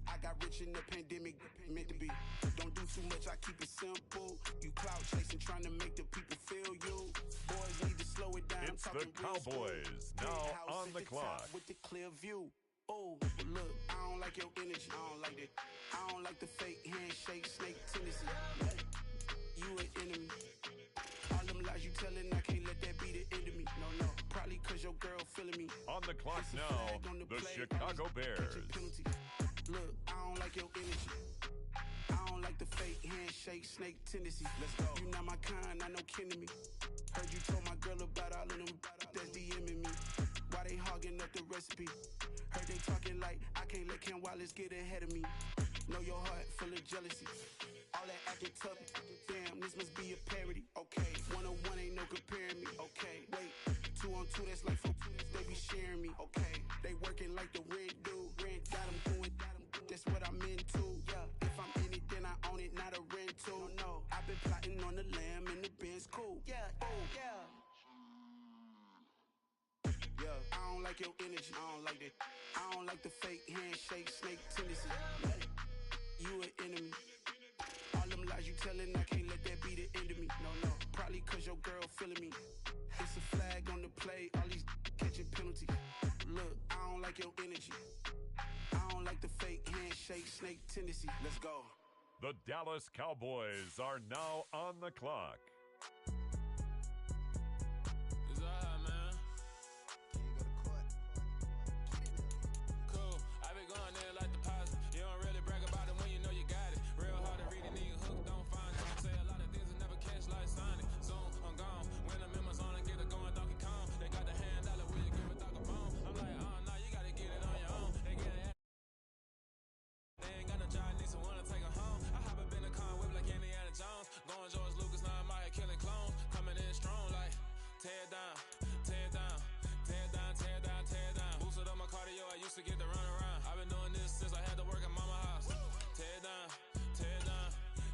I got rich in the pandemic, meant to be. Don't do too much, I keep it simple. You clout chasing, trying to make the people feel you. Boys need to slow it down. It's the Cowboys now on the clock. With the clear view. Oh, look, I don't like your energy. I don't like it. I don't like the fake handshake, snake tendency. You an enemy. All them lies you telling, I can't let that be the end of me. No, probably cause your girl feeling me. On the clock now, the Chicago Bears. Look, I don't like your energy. I don't like the fake handshake, snake tendency. Let's go. You not my kind, I know kin to me. Heard you told my girl about all of them that's DMing me. Why they hogging up the recipe? Heard they talking like I can't let Ken Wallace get ahead of me. Know your heart full of jealousy. All that acting tough, damn, this must be a parody. Okay, 1-on-1 ain't no comparing me. Okay, wait, 2-on-2, that's like 4, they be sharing me. Okay, they working like the rent do. Rent got them doing, that's what I'm into. Yeah, if I'm in it, then I own it, not a rental. No, I've been plotting on the lamb and the Benz cool. Yeah, oh, yeah. Yeah, I don't like your energy. I don't like that. I don't like the fake handshake, snake tendency. You an enemy. All them lies you telling, I can't let that be the end of me. No, probably cause your girl feeling me. It's a flag on the play, all these catching penalties. Look, I don't like your energy. I don't like the fake handshake, snake tendency. Let's go. The Dallas Cowboys are now on the clock. It's alright, man. Cool. I be going there like the positive. You don't really brag about it when you know you got it. Real hard to read a nigga hook, don't find it. Say a lot of things that never catch like Sonic. Zone, I'm gone. When I'm in my zone, I get it going Donkey Kong. They got the hand dollar, will you give it Donkey Bone? I'm like, nah, you gotta get it on your own. They get it. They ain't got no job, need someone to take her home. I hop up in the car, whip like Indiana Jones. Going George Lucas, now I'm out here killing clones. Coming in strong like, tear down, tear down, tear down, tear down, tear down. Boosted up my cardio, I used to get to run around. I've been doing this since I had to work at mama house. Tear down, tear down,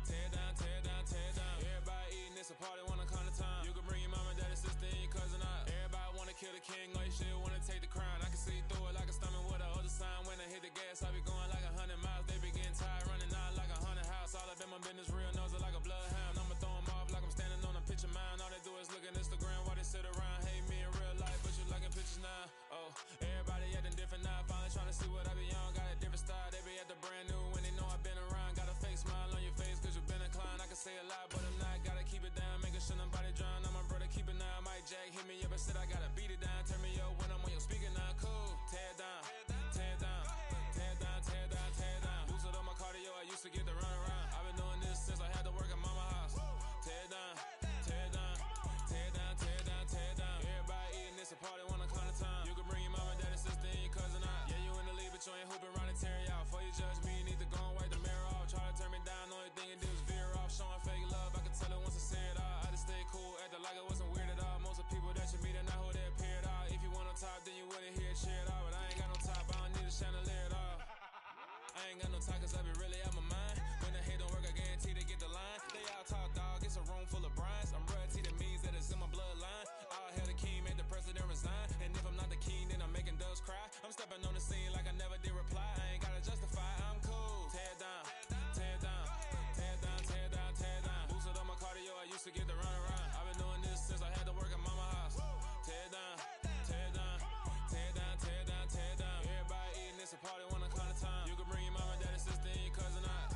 tear down, tear down, tear down. Everybody eating, it's a party, wanna come to time. You can bring your mama, daddy, sister, and your cousin out. Everybody wanna kill the king, or you shit wanna take the crown. I can see through it like a stomach with a other sign. When I hit the gas, I be going hit me up and said I gotta beat it down. Turn me up when I'm on your speaker now. Cool. Tear it down. Tear it down. Tear it down. Tear it down. Tear it down. Boosted up my cardio. I used to get to run around. I've been doing this since I had to work at mama house. Tear it down. Tear it down. Tear it down. Tear it down. Tear it down. Everybody eating this a party one o'clock of time. You can bring your mama, daddy, sister, and your cousin out. Yeah, you in the league, but you ain't hooping around and tearing out. Before you judge me, you need to go and wipe the mirror off. Try to turn me down, only thing it did was veer off. Showing fake love, I could tell it once I said it all. I just stayed cool, acted like it wasn't weird at all. Most of the people that you meet are not who they appear at all. If you want on top, then you wouldn't hear it cheer at all. But I ain't got no top, I don't need a chandelier at all. I ain't got no talk, cause I be really out my mind. When the hate don't work, I guarantee they get the line. They all talk, dog, it's a room full of Bryans. I'm royalty, that means that it's in my bloodline. All hail the king, make the president resign. And if I'm not the king, then I'm making doves cry. I'm stepping on the scene like I never did reply. I ain't gotta justify, I'm cool. Tear it down, tear it down, tear it down, tear it down, tear it down. Boosted up my cardio, I used to get to run around. I've been doing this since I had to work at mama house. Tear it down, tear it down, tear it down, tear it down, tear it down. Everybody eating this a party one o'clock of time. You can bring your mama, daddy, sister, and your cousin out.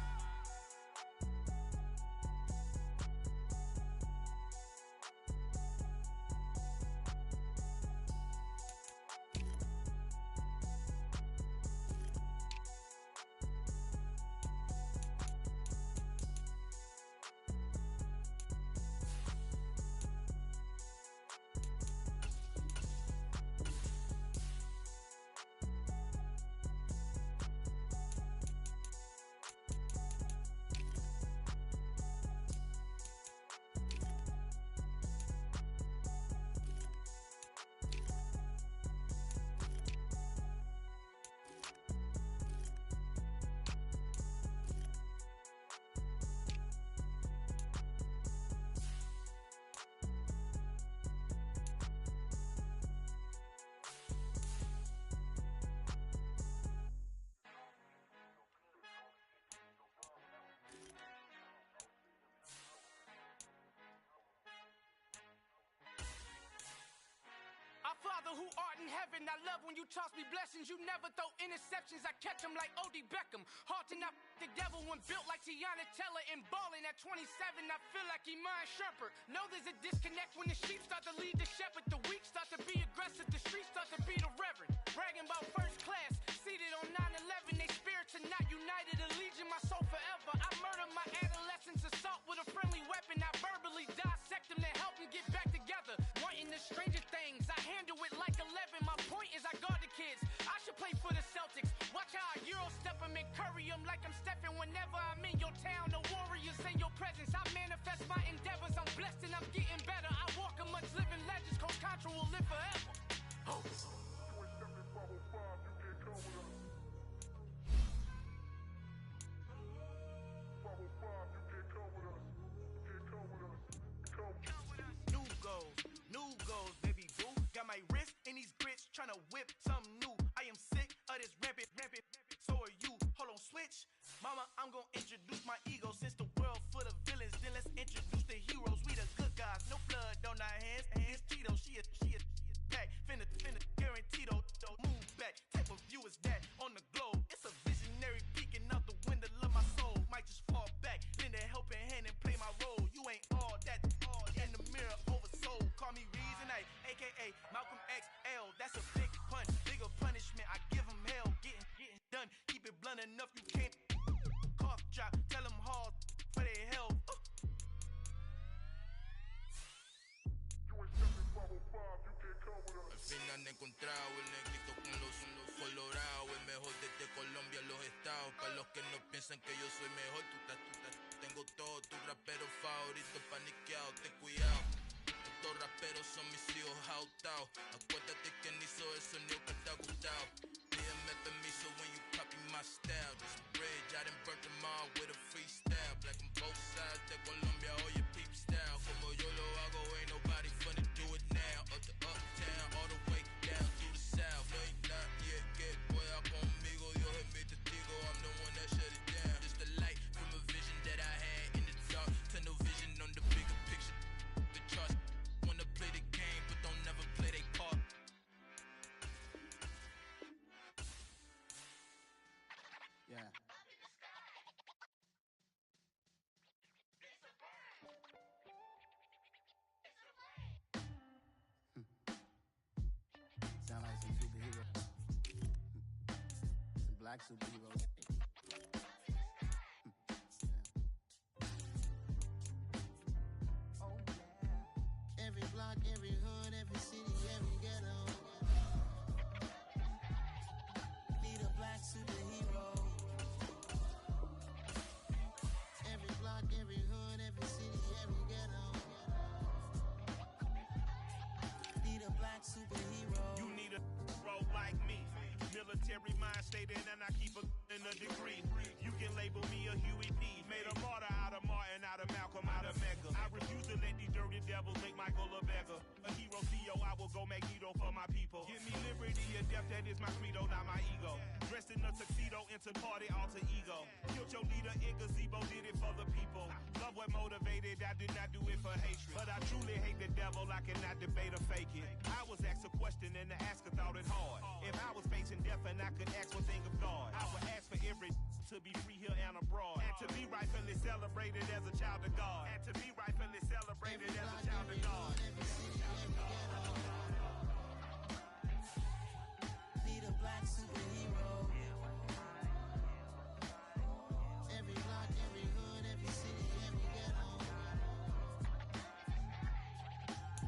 Our Father who art in heaven, I love when you toss me blessings. You never throw interceptions, I catch them like O.D. Beckham. Hard to not the devil when built like Tiana Teller. And balling at 27, I feel like Iman Shumpert. Know there's a disconnect when the sheep start to lead the shepherd. The weak start to be aggressive, the streets start to be the reverend. Bragging about first class, seated on 9/11. They spirits are not united, a legion, my soul forever. I murder my adolescence, assault with a friendly weapon. I verbally dissect them to help them get back together. Wanting the stranger things, I handle it like 11. My point is I guard the kids. I should play for the Celtics. Watch how I Euro step them and curry them like I'm Stephen. Whenever I'm in your town, the Warriors in your presence. I manifest my endeavors. I'm blessed and I'm getting better. I walk amongst living legends. Coach Contra will live forever. Oh. New goals, baby boo. Got my wrist in these grits, tryna whip something new. I am sick of this rampant. So are you. Hold on, switch. Mama, I'm gonna introduce my ego. Since the world full of villains, then let's introduce the heroes. We the good guys, no blood on our hands. Hands Cheeto, she a pack. Finna, guaranteed. Move back. Type of view is that on the globe? It's a visionary peeking out the window of my soul. Might just fall back, lend a helping hand and play my role. You ain't all that. In the mirror, oversold. Call me Reason A, aka Malcolm XL. That's a big pun, bigger punishment. I give him hell, getting done. Keep it blunt enough, you can't. Cough drop, tell them hard for their health. Al final he encontrado el negrito con los colorados. El mejor desde Colombia, los estados. Para los que no piensan que yo soy mejor, tengo todo. Tu rapero favorito paniqueado, ten cuidado. Estos raperos son mis hijos jautados. Acuérdate que ni hizo el sonido que te ha gustado. Pídeme permiso when you copy my style. This bridge, I done burnt them all with a freestyle. Black on both sides de Colombia, oye peep style. Como yo lo hago, ain't nobody funny, do it now. Up to uptown, all the way down to the south. No ain't not yet, que pueda conmigo. Dios es mi testigo, I'm the one that shut it down. Just the light from a vision that I had in the dark. Tunnel vision on the bigger picture. The charts wanna play the game, but don't never play their part. Yeah. black superheroes. Every block, every hood, every city, every ghetto need a black superhero. Every block, every hood, every city, every ghetto need a black superhero. You need a hero like me. Military mind stated, and I keep in a degree. You can label me a Huey P. Made a martyr out of Martin, out of Malcolm, out of Mecca. I refuse to let these dirty devils make Michael a beggar. A hero CEO, I will go Magneto for my people. Give me liberty and death, that is my credo, not my ego. Dressed in a tuxedo, into party, alter ego. Killed your leader in gazebo, did it for the people. Love what motivated, I did not do it for hatred. But I truly hate the devil, I cannot debate or fake it. I was asked a question and the asker thought it hard. If I was facing death and I could ask one thing of God, I would ask for every to be free here and abroad. And to be rightfully celebrated as a child of God. And to be rightfully celebrated as a child of God. Need a black superhero. Every block, every hood, every city, every ghetto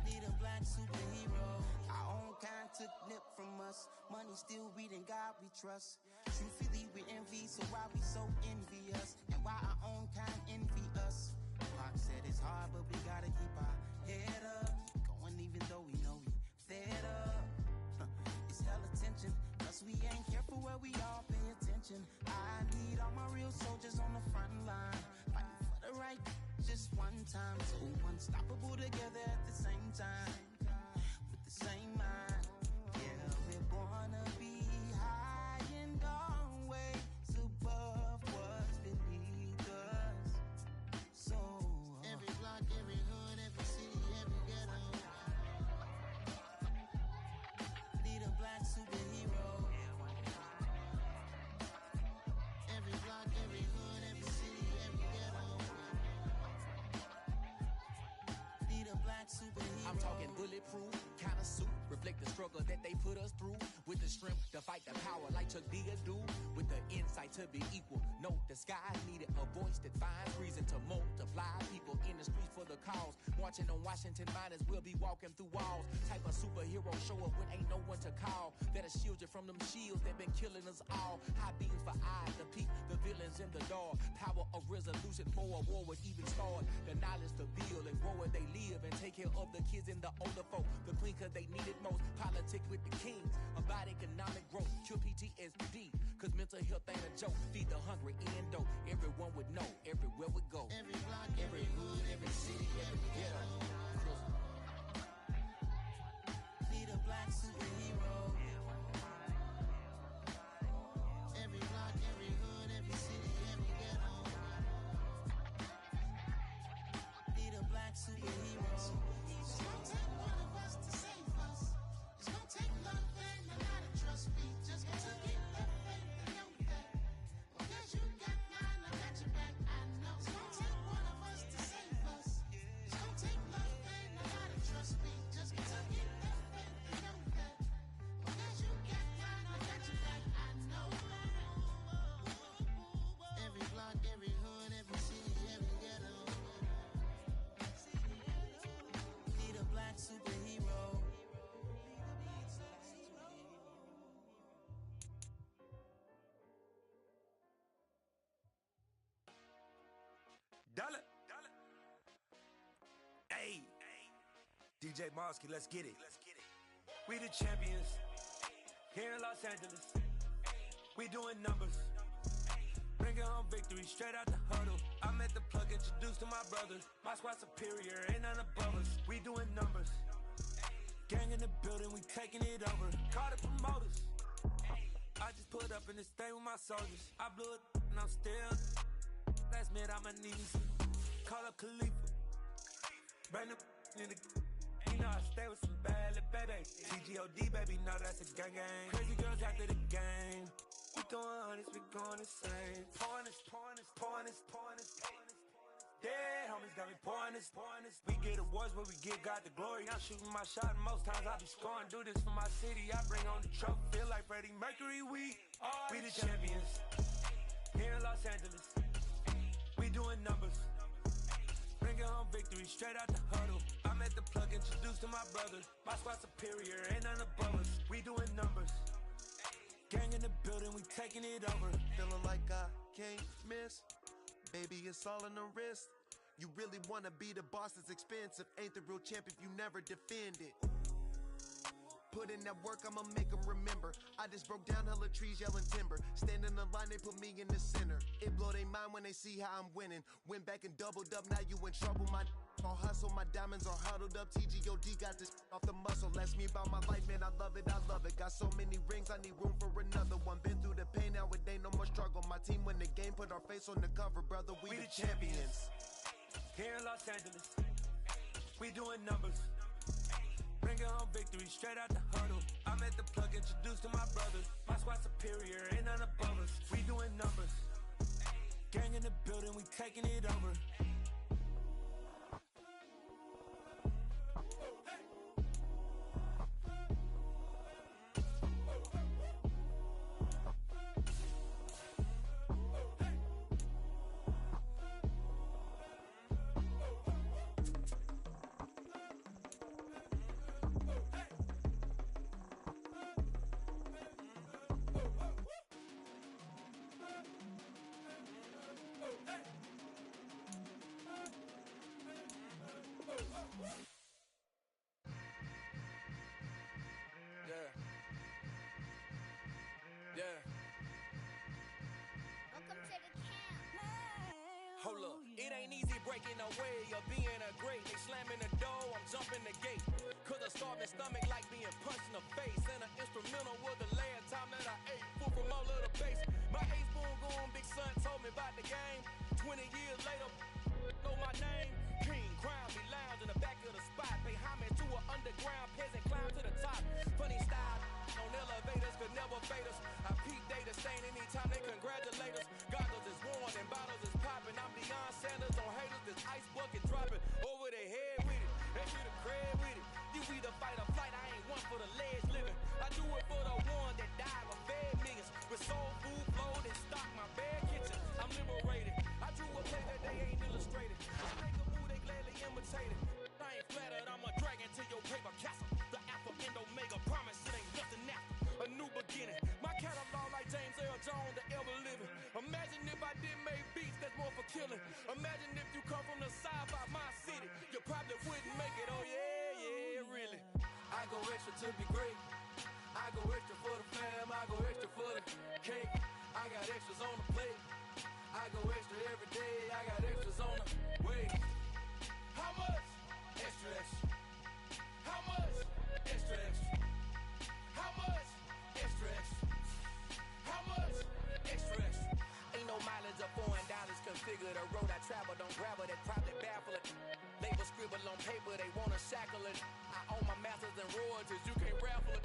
need a black superhero. Our own kind took nip from us. Money still reading God we trust. Truthfully we envy, so why we so envious? And why our own kind envy us? Pac said it's hard, but we gotta keep our head up. Going even though we know we fed up. It's hell attention, cause we ain't careful where we all pay attention. I need all my real soldiers on the front line, fighting for the right just one time. So unstoppable together at the same time, with the same mind. Yeah, we're born to be high and always above what's beneath us. So every block, every hood, every city, every ghetto need a black superhero. Every block, every hood, every city, every ghetto need a black superhero. I'm talking bulletproof kind of suit, reflect the struggle that they put us through, with the strength to fight the power like Chuck D do, with the insight to be equal. Note the sky needed a voice that finds reason to multiply people in the streets for the cause. Marching on Washington, might as well be walking through walls. Type of superhero show up when ain't no one to call. That'll shield you from them shields that been killing us all. High beams for eyes to peek the villains in the dark. Power of resolution for a war would even start. The knowledge to build and grow where they live and take care of the kids and the older folk. The queen cause they need it most. Politic with the kings about economic growth. Cure PTSD cause mental health ain't a joke. Feed the hungry and dope. Everyone would know everywhere we go. Every block, every hood, every city, every ghetto. Need a black superhero. Every block, every hood, every city, every ghetto need a black superhero. It's gonna take one of us to save us. It's gonna take love and a lot of trust. We just got to get that faith and know that. Because you got mine, I got your back, I know. It's gonna take one of us to save us. It's gonna take love and a lot of trust. We just got to get that faith and know that. Because you got mine, I got your back, I know. Every block, every hood, every city, every ghetto need a black superhero. Dollar. Hey. DJ Mosky, let's get it. We the champions. Here in Los Angeles. We doing numbers. Bringing home victory straight out the huddle. I met the plug, introduced to my brothers. My squad superior, ain't none above us. We doing numbers. Gang in the building, we taking it over. Call the promoters. I just put up in this thing with my soldiers. I blew it and I'm still. Last minute I'ma need me some. Call up Khalifa. Bring the in the. You know I stay with some bad little baby. TGOD baby, know that's a gang gang. Crazy girls after the game. We throwing hundreds, we going insane. Pouring this. Dead homies got me pouring this. We get awards, but we give God the glory. I'm shooting my shot, and most times I be scoring. Do this for my city, I bring on the trophy. Feel like Freddie Mercury, we the champions. Here in Los Angeles, we doing numbers. Bringing home victory straight out the huddle. I'm at the plug, introduced to my brother. My squad superior, ain't none above us. We doing numbers. Gang in the building, we taking it over. Feeling like I can't miss. Baby, it's all in the wrist. You really wanna be the boss, it's expensive. Ain't the real champ if you never defend it. Put in that work, I'ma make them remember. I just broke down hella trees, yelling timber. Stand in the line, they put me in the center. It blow they mind when they see how I'm winning. Went back and doubled up, now you in trouble. My all hustle, my diamonds are huddled up. TGOD got this off the muscle. Ask me about my life, man, I love it, I love it. Got so many rings, I need room for another one. Been through the pain, now it ain't no more struggle. My team win the game, put our face on the cover, brother, we the champions. Here in Los Angeles, we doing numbers. Bringing home victory straight out the huddle. I'm at the plug, introduced to my brother. My squad superior, ain't none above us. We doing numbers. Gang in the building, we taking it over. Hold up, it ain't easy breaking away or being a great. They slamming the door, I'm jumping the gate. Cause a starving stomach like being punched in the face. And an instrumental was the last time that I ate food from all of the base. My ace boom goon, big son told me about the game. 20 years later, know my name. King, crown me, lounge in the back of the spot. Pay homage to an underground peasant, climb to the top. Funny style on elevators could never fade us. I peep data stain anytime they congratulate us. Goggles is worn and bottles is popping. I'm Deion Sanders on haters, this ice bucket dropping over their head with it. They get a crab with it. You either fight or flight, I ain't one for the legs living. I do it for the one that died or fed millions. With soul food flowed and stock my bare kitchen. I'm liberated. I drew a play that they ain't illustrated. I make a move they gladly imitated. I ain't flattered, I'm a dragon to your paper castle. The alpha and omega promise it ain't nothing after. A new beginning. My catalog like James Earl Jones, the ever living. Imagine if I didn't make beats that's more for killing. Imagine if you come from the side by my city. You probably wouldn't make it, oh yeah, really. I go extra to be great. I go extra for the fam, I go extra for the cake. I got extras on the plate. I go extra every day, I got extras on the way. How much? Extra, extra. How much? Extra, extra. How much? Extra, extra. How much? Extra, extra. Ain't no mileage of $4 configure the road I travel. Don't grab it, that probably baffle it. Label scribble on paper, they wanna shackle it. I own my masters and royalties, you can't raffle it.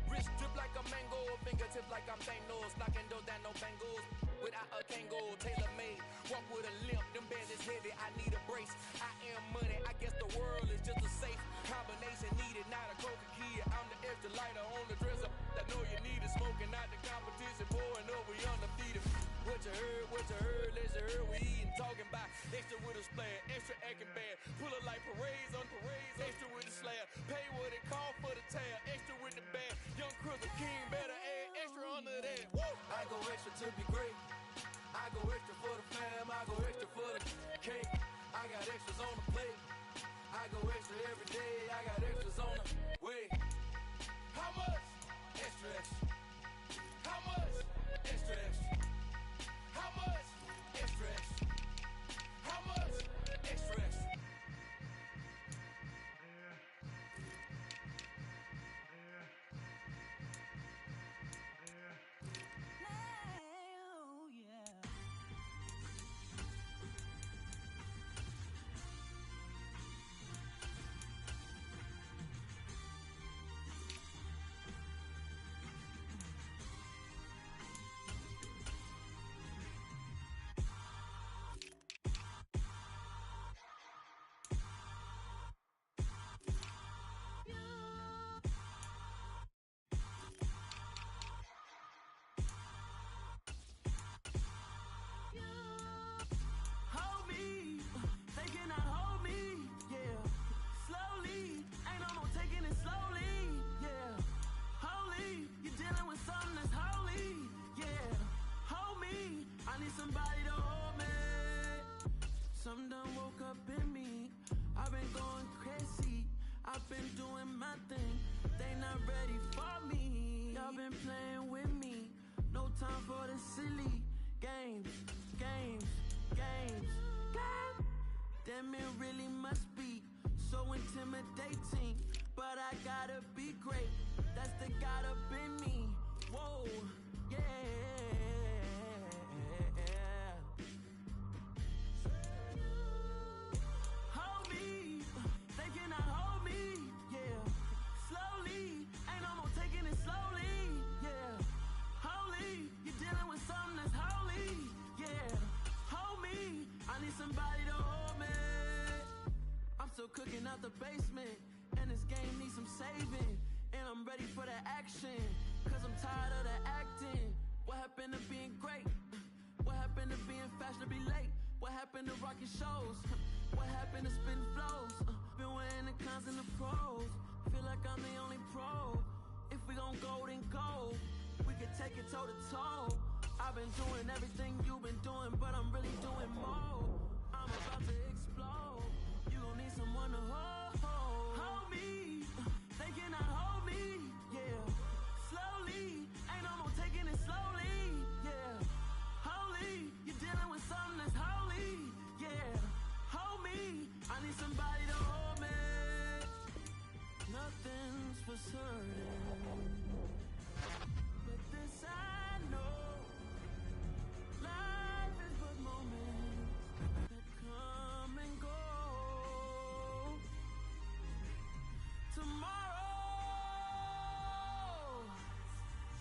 Wrist drip like a mango, fingertips like I'm Thanos. Knocking those down, no bangles. Without a Kango, tailor made. Walk with a limp, them bands is heavy, I need a brace. I am money, I guess the world is just a safe combination needed. Not a coca kid, I'm the extra lighter on the dresser. I know you need it, smoking out the competition, pouring up, we undefeated. What you heard, let's you heard, we eating, talking about extra with a splash, extra acting bad. Pull it like parades on parades, extra with the slab. Pay what it call for the tab, extra with the bag. Young Crystal King, better add extra under that. Woo! I go extra to be great. I go extra for the fam, I go extra for the cake. I got extras on the plate. I go extra every day, I got extras on the way. How much? Extra, extra. How much? Extra, extra. How much? Extra, extra. How much? Extra, extra. games, games, games. God damn, it really must be so intimidating. But I gotta be great. That's the God up in me. Whoa, yeah. Hold me, they cannot hold me, yeah. Slowly, ain't no more taking it slowly, yeah. Holy, you're dealing with something that's holy, yeah. Hold me, I need somebody to hold me. I'm still cooking out the basement, and this game needs some saving. And I'm ready for the action, cause I'm tired of the acting. What happened to being great? What happened to being fashionably late? What happened to rocking shows? What happened to spitting flows? Been wearing the cons and the pros. Feel like I'm the only pro. If we gon' go, then go. We can take it toe to toe. I've been doing everything you've been doing, but I'm really doing more. I'm about to explode. You gon' need someone to hold. Hold me. They cannot hold me. Yeah. Slowly. Ain't no more taking it slowly. Yeah. Holy. You're dealing with something that's holy. Yeah. Hold me. I need somebody to hold me. Nothing's for certain, but this I know. Life is but moments that come and go.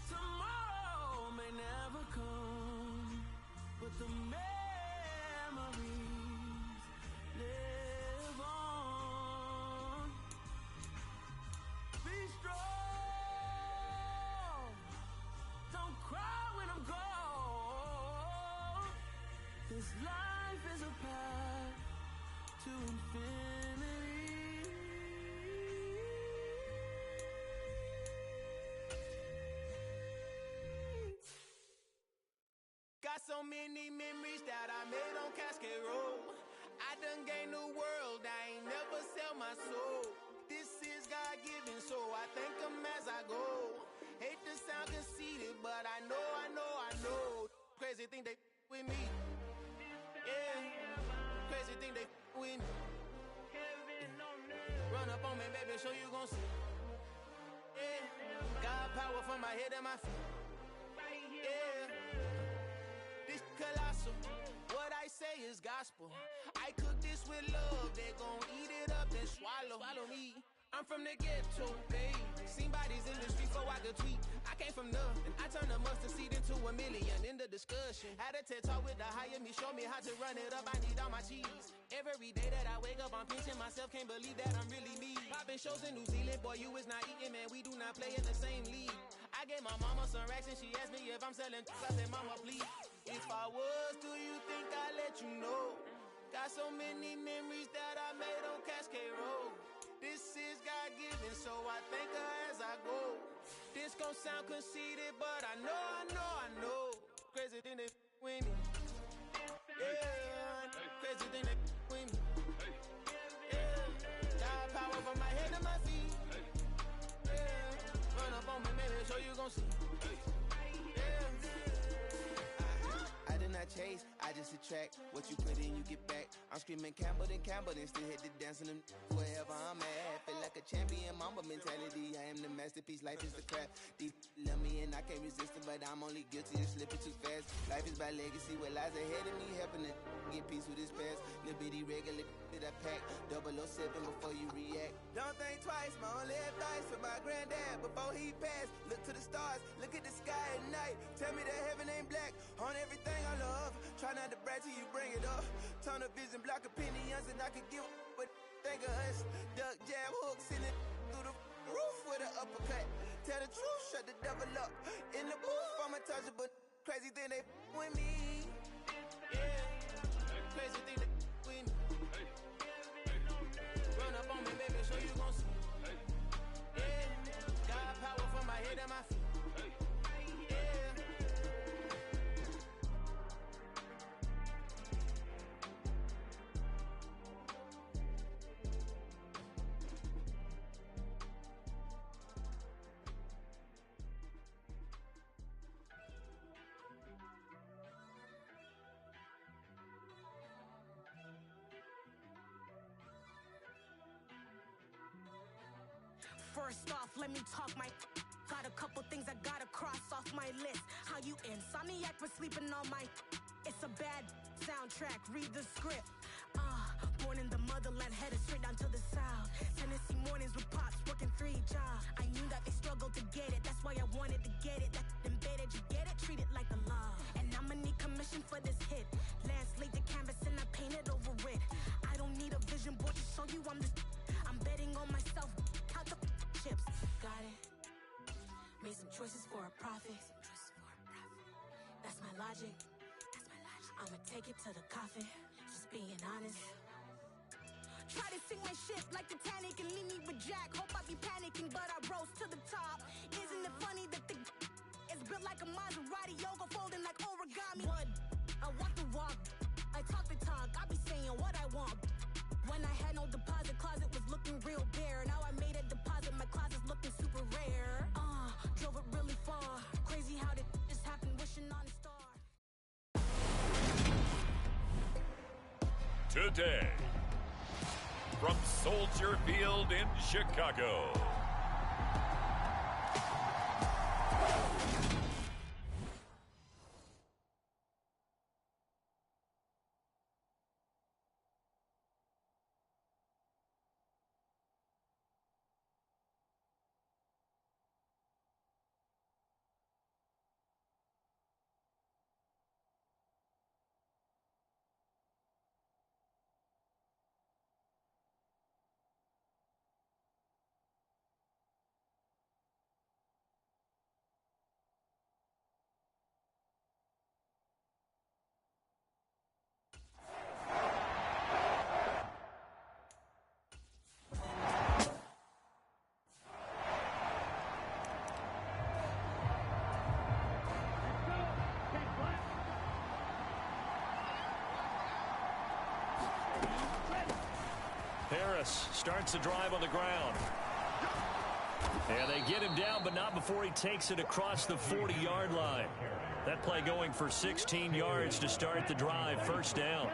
Tomorrow may never come, but the memories live on. Be strong, don't cry when I'm gone. This life is a path to infinity. Got so many memories that I made on Cascade Road. I done gained the world, I ain't never sell my soul. This is God-given, so I thank him as I go. Hate to sound conceited, but I know. Crazy thing they with me. Yeah, crazy thing they with me. Run up on me, baby, so you gon' see. Yeah, God power from my head and my feet. Yeah. This colossal, what I say is gospel. I cook this with love, they gon' eat it up and swallow me. I'm from the ghetto, babe. Seen bodies in the street before I could tweet. I came from nothing, I turned a mustard seed into a million. In the discussion, had a TED talk with the higher me, show me how to run it up, I need all my cheese. Every day that I wake up, I'm pinching myself, can't believe that I'm really me. Popping shows in New Zealand, boy, you is not eating, man, we do not play in the same league. I gave my mama some racks and she asked me if I'm selling. I said, mama, please. If I was, do you think I'd let you know? Got so many memories that I made on Cascade Road. This is God-given, so I thank her as I go. This gon' sound conceited, but I know. Crazy thing they with me. Yeah, crazy thing they with me. Yeah, got power from my head to my feet. Yeah, run up on me, baby, so you gon' see. Yeah. I did not chase, I just attract. What you put in, you get back. I'm screaming Campbell, then still hit the dance and them wherever I'm at. Feel like a champion, mamba mentality. I am the masterpiece, life is the crap. These love me and I can't resist it, but I'm only guilty of slipping too fast. Life is by legacy, what lies ahead of me, helping to get peace with this past. Little bitty regular that I pack, 007 before you react. Don't think twice, my only advice for my granddad before he passed. Look to the stars, look at the sky at night. Tell me that heaven ain't black on everything I love. Try not to brag till you bring it up. Tunnel vision, block opinions, and I could give but think of us. Duck jab hooks in it through the roof with an uppercut. Tell the truth, shut the devil up. In the booth, I'm untouchable. Crazy thing they with me. Yeah, crazy thing they with me. Run up on me, baby, so you gon' see. Yeah, got power from my head and my feet. First off, let me talk my. Got a couple things I gotta cross off my list. How you insomniac for sleeping on my. It's a bad soundtrack, read the script. Born in the motherland, headed straight down to the south. Tennessee mornings with pops, working 3 jobs. I knew that they struggled to get it, that's why I wanted to get it. That embedded, you get it, treat it like a law. And I'ma need commission for this hit. Last laid the canvas and I painted over it. I don't need a vision board to show you I'm betting on myself, count the chips. Got it. Made some choices for a profit. That's my logic. I'ma take it to the coffin, just being honest. Try to sing my shit like Titanic and leave me with Jack. Hope I be panicking, but I rose to the top. Isn't it funny that the is built like a Maserati, yoga folding like origami? What? I walk the walk, I talk the talk, I be saying what I want. When I had no deposit, closet was looking real bare. Now I made a deposit, my closet's looking super rare. Drove it really far, crazy how did this happen, wishing on a star. Today, from Soldier Field in Chicago. Harris starts the drive on the ground. And they get him down, but not before he takes it across the 40-yard line. That play going for 16 yards to start the drive. First down.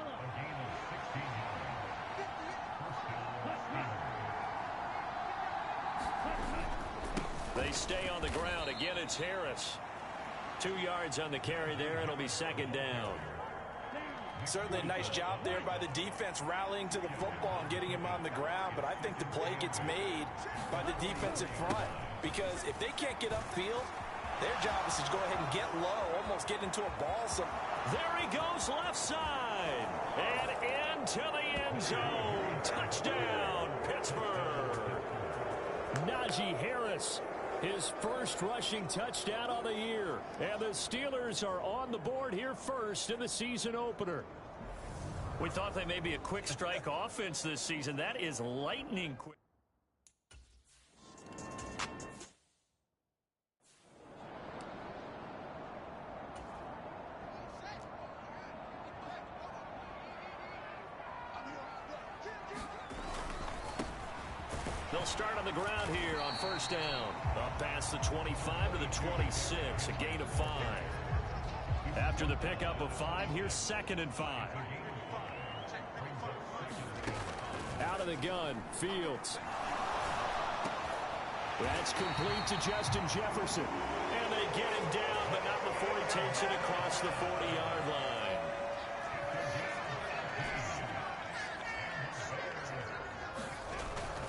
They stay on the ground. Again, it's Harris. 2 yards on the carry there. It'll be second down. Certainly a nice job there by the defense rallying to the football and getting him on the ground, but I think the play gets made by the defensive front because if they can't get upfield, their job is to go ahead and get low, almost get into a ball. So there he goes left side and into the end zone. Touchdown, Pittsburgh. Najee Harris, his first rushing touchdown of the year. And the Steelers are on the board here first in the season opener. We thought they may be a quick strike offense this season. That is lightning quick. They'll start on the ground here on first down. Up past the 25 to the 26, a gain of 5. After the pickup of 5, here's 2nd and 5. Out of the gun, Fields. That's complete to Justin Jefferson. And they get him down, but not before he takes it across the 40-yard line.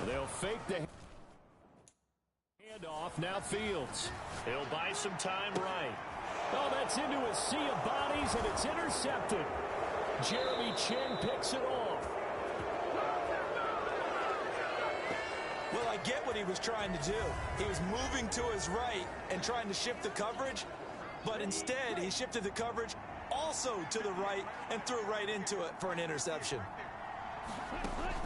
They'll fake the handoff. Now Fields. He'll buy some time right. Oh, that's into a sea of bodies, and it's intercepted. Jeremy Chin picks it off. Well, I get what he was trying to do. He was moving to his right and trying to shift the coverage, but instead he shifted the coverage also to the right and threw right into it for an interception.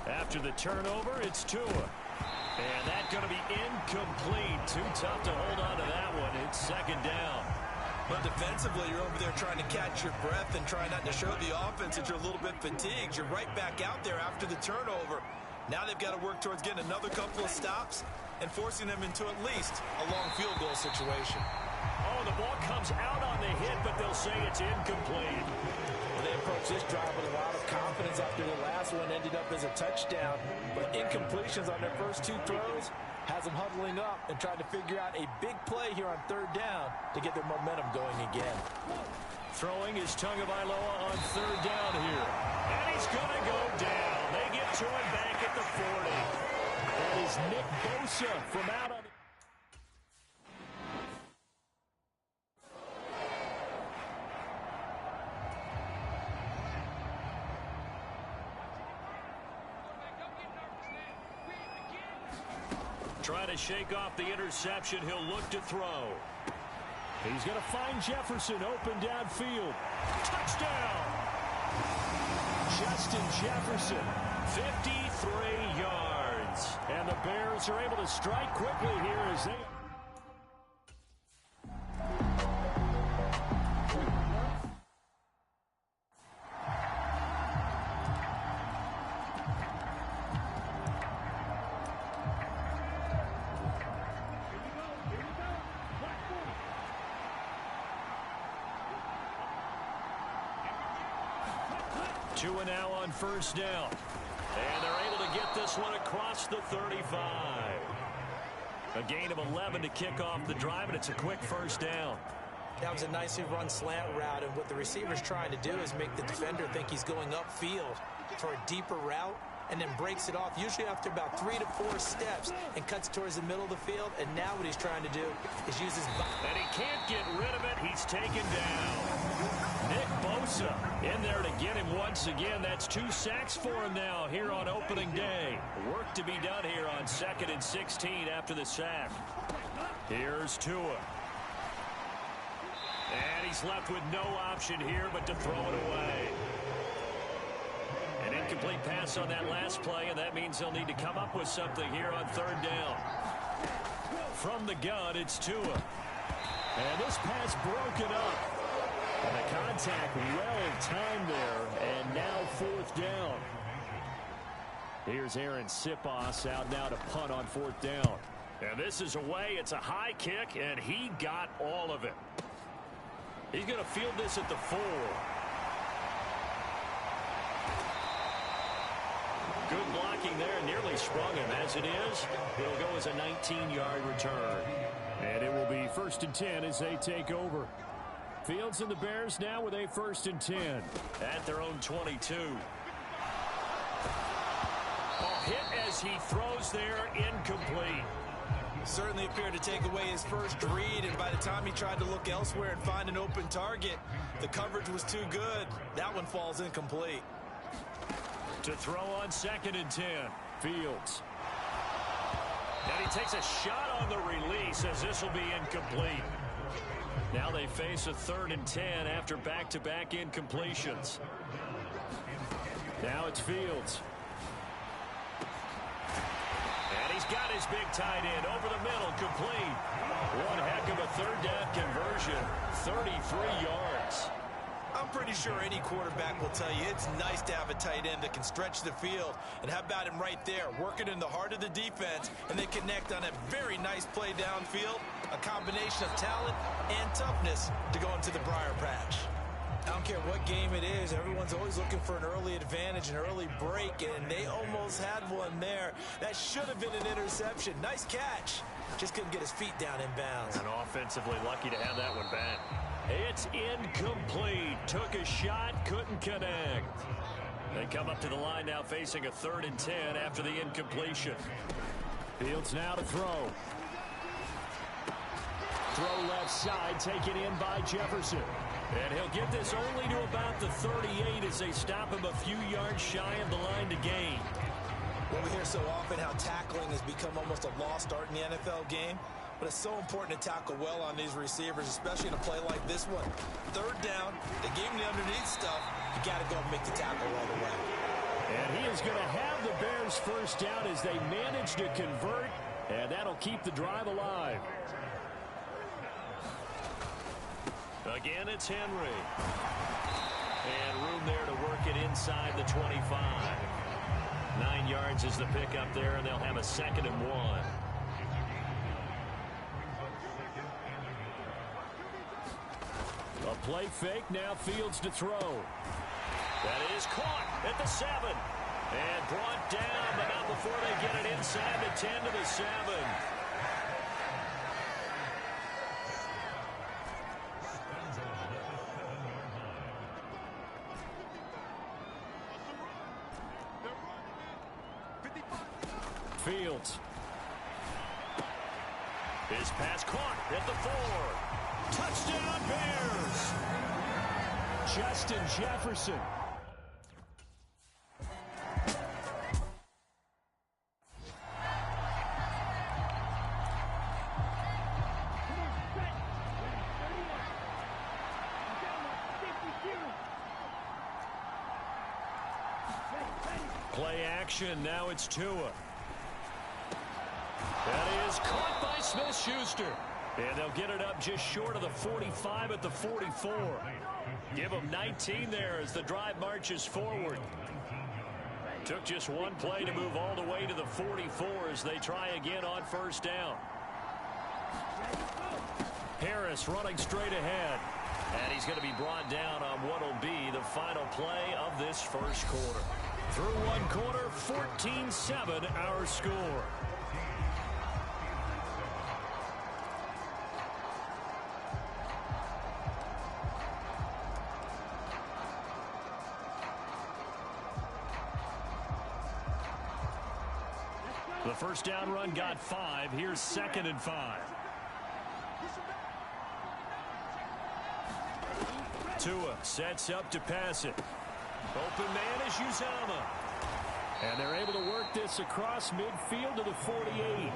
After the turnover, it's Tua. And that's going to be incomplete. Too tough to hold on to that one. It's 2nd down. But defensively, you're over there trying to catch your breath and try not to show the offense that you're a little bit fatigued. You're right back out there after the turnover. Now they've got to work towards getting another couple of stops and forcing them into at least a long field goal situation. Oh, the ball comes out on the hit, but they'll say it's incomplete. Well, they approached this drive with a lot of confidence after the last one ended up as a touchdown. But incompletions on their first 2 throws, has them huddling up and trying to figure out a big play here on third down to get their momentum going again. Throwing is Tagovailoa on third down here. And he's going to go down. They get to him back at the 40. That is Nick Bosa from out on the... Trying to shake off the interception. He'll look to throw. He's going to find Jefferson open downfield. Touchdown! Justin Jefferson, 53 yards. And the Bears are able to strike quickly here as they... Two and now on first down. And they're able to get this one across the 35. A gain of 11 to kick off the drive, and it's a quick first down. That was a nicely run slant route, and what the receiver's trying to do is make the defender think he's going upfield for a deeper route, and then breaks it off, usually after about 3 to 4 steps, and cuts towards the middle of the field. And now what he's trying to do is use his body. And he can't get rid of it. He's taken down. Nick Bosa in there to get him once again. That's 2 sacks for him now here on opening day. Work to be done here on 2nd and 16 after the sack. Here's Tua. And he's left with no option here but to throw it away. An incomplete pass on that last play, and that means they'll need to come up with something here on third down. From the gun, it's Tua. And this pass broken up. And the contact well timed there, and now fourth down. Here's Aaron Sipos out now to punt on fourth down. And this is away. It's a high kick, and he got all of it. He's going to field this at the 4. Good blocking there, nearly sprung him. As it is, it'll go as a 19-yard return. And it will be 1st and 10 as they take over. Fields and the Bears now with a 1st and 10 at their own 22. Ball hit as he throws there, incomplete. Certainly appeared to take away his first read, and by the time he tried to look elsewhere and find an open target, the coverage was too good. That one falls incomplete. To throw on 2nd and 10, Fields. And he takes a shot on the release as this will be incomplete. Now they face a 3rd and 10 after back-to-back incompletions. Now it's Fields. And he's got his big tight end over the middle, complete. One heck of a third down conversion, 33 yards. I'm pretty sure any quarterback will tell you it's nice to have a tight end that can stretch the field. And how about him right there, working in the heart of the defense, and they connect on a very nice play downfield, a combination of talent and toughness to go into the briar patch. I don't care what game it is, everyone's always looking for an early advantage, an early break, and they almost had one there. That should have been an interception. Nice catch. Just couldn't get his feet down in bounds. And offensively lucky to have that one back. It's incomplete. Took a shot, couldn't connect. They come up to the line now facing a 3rd and 10 after the incompletion. Fields now to throw. Throw left side, taken in by Jefferson. And he'll get this only to about the 38 as they stop him a few yards shy of the line to gain. Well, we hear so often how tackling has become almost a lost art in the NFL game. But it's so important to tackle well on these receivers, especially in a play like this one. 3rd down, they gave him the underneath stuff. You got to go and make the tackle all the way. And he is going to have the Bears first down as they manage to convert, and that'll keep the drive alive. Again, it's Henry. And room there to work it inside the 25. 9 yards is the pickup there, and they'll have a 2nd and 1. A play fake, now Fields to throw. That is caught at the 7. And brought down, but not before they get it inside the 10 to the 7. Fields. His pass caught at the 4. Touchdown Bears! Justin Jefferson. Play action, now it's Tua. That is caught by Smith-Schuster. And they'll get it up just short of the 45 at the 44. Give them 19 there as the drive marches forward. Took just one play to move all the way to the 44 as they try again on first down. Harris running straight ahead. And he's going to be brought down on what will be the final play of this first quarter. Through one quarter, 14-7 our score. The first down run got 5. Here's 2nd and 5. Tua sets up to pass it. Open man is Uzama. And they're able to work this across midfield to the 48.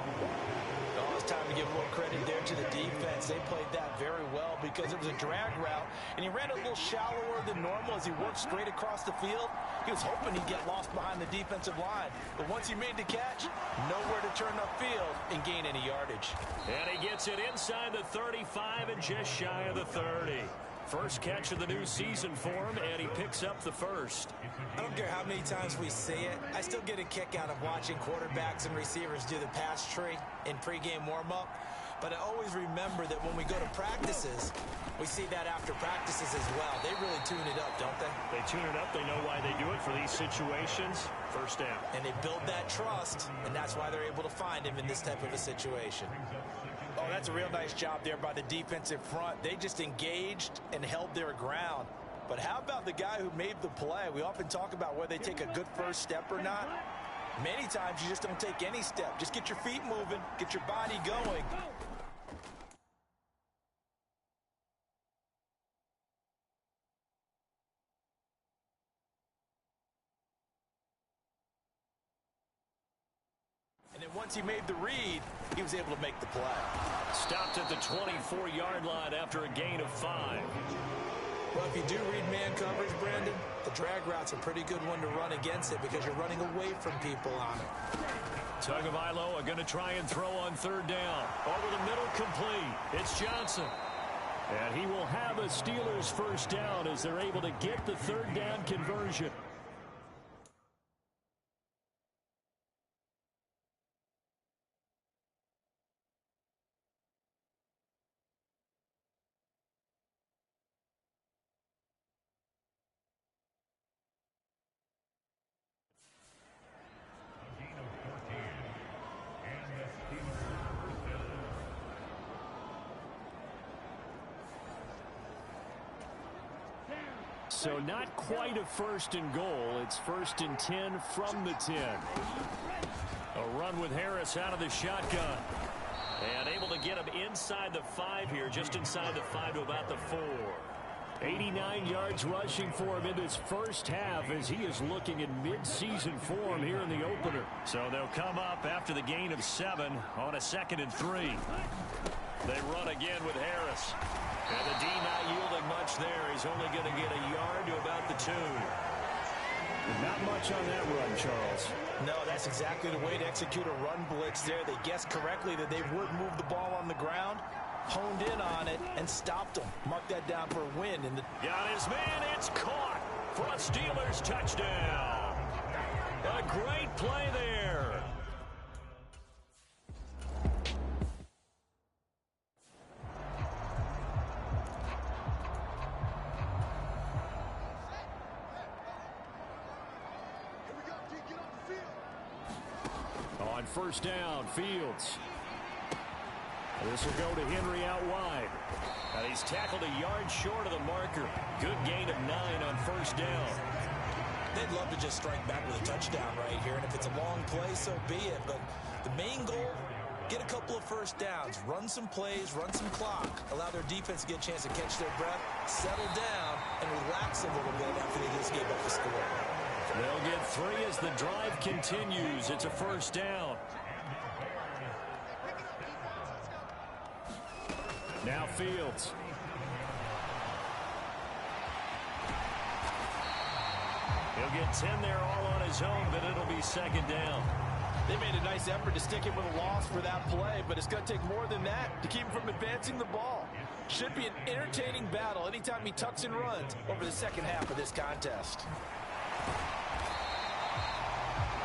Oh, it's time to give a little credit there to the defense. They played that very well because it was a drag route, and he ran a little shallower than normal as he worked straight across the field. He was hoping he'd get lost behind the defensive line, but once he made the catch, nowhere to turn upfield and gain any yardage. And he gets it inside the 35 and just shy of the 30. First catch of the new season for him, and he picks up the first. I don't care how many times we see it. I still get a kick out of watching quarterbacks and receivers do the pass tree in pregame warm-up. But I always remember that when we go to practices, we see that after practices as well. They really tune it up, don't they? They tune it up. They know why they do it for these situations. First down. And they build that trust, and that's why they're able to find him in this type of a situation. Oh, that's a real nice job there by the defensive front. They just engaged and held their ground. But how about the guy who made the play? We often talk about whether they take a good first step or not. Many times you just don't take any step. Just get your feet moving, get your body going. And then once he made the read, he was able to make the play. Stopped at the 24-yard line after a gain of 5. Well, if you do read man coverage, Brandon, the drag route's a pretty good one to run against it because you're running away from people on it. Tagovailoa are going to try and throw on third down. Over the middle, complete. It's Johnson. And he will have a Steelers first down as they're able to get the third down conversion. So not quite a first and goal. It's 1st and 10 from the 10. A run with Harris out of the shotgun. And able to get him inside the 5 here, just inside the 5 to about the 4. 89 yards rushing for him in this first half as he is looking in mid-season form here in the opener. So they'll come up after the gain of 7 on a 2nd and 3. They run again with Harris. And the D not yielding much there. He's only going to get a yard to about the 2. Not much on that run, Charles. No, that's exactly the way to execute a run blitz there. They guessed correctly that they would move the ball on the ground, honed in on it, and stopped them. Mark that down for a win. Got his man. It's caught for a Steelers touchdown. A great play there. On first down, Fields. This will go to Henry out wide. And he's tackled a yard short of the marker. Good gain of 9 on first down. They'd love to just strike back with a touchdown right here. And if it's a long play, so be it. But the main goal, get a couple of first downs, run some plays, run some clock, allow their defense to get a chance to catch their breath, settle down, and relax a little bit after they just gave up the score. They'll get 3 as the drive continues. It's a first down. Now Fields. He'll get 10 there all on his own, but it'll be second down. They made a nice effort to stick him with a loss for that play, but it's going to take more than that to keep him from advancing the ball. Should be an entertaining battle anytime he tucks and runs over the second half of this contest.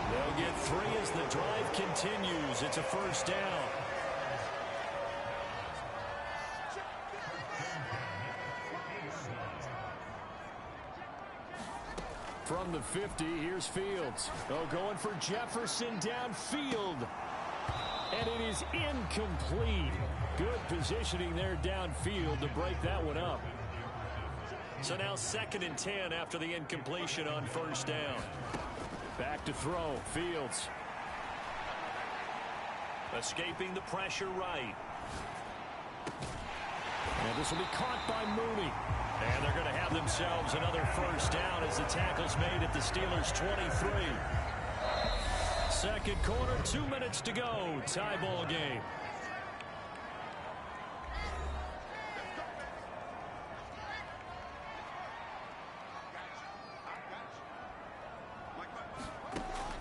They'll get 3 as the drive continues. It's a first down. From the 50, here's Fields. Oh, going for Jefferson downfield. And it is incomplete. Good positioning there downfield to break that one up. So now 2nd and 10 after the incompletion on first down. Back to throw, Fields. Escaping the pressure right. And this will be caught by Mooney. And they're going to have themselves another first down as the tackle's made at the Steelers' 23. Second quarter, 2 minutes to go. Tie ball game.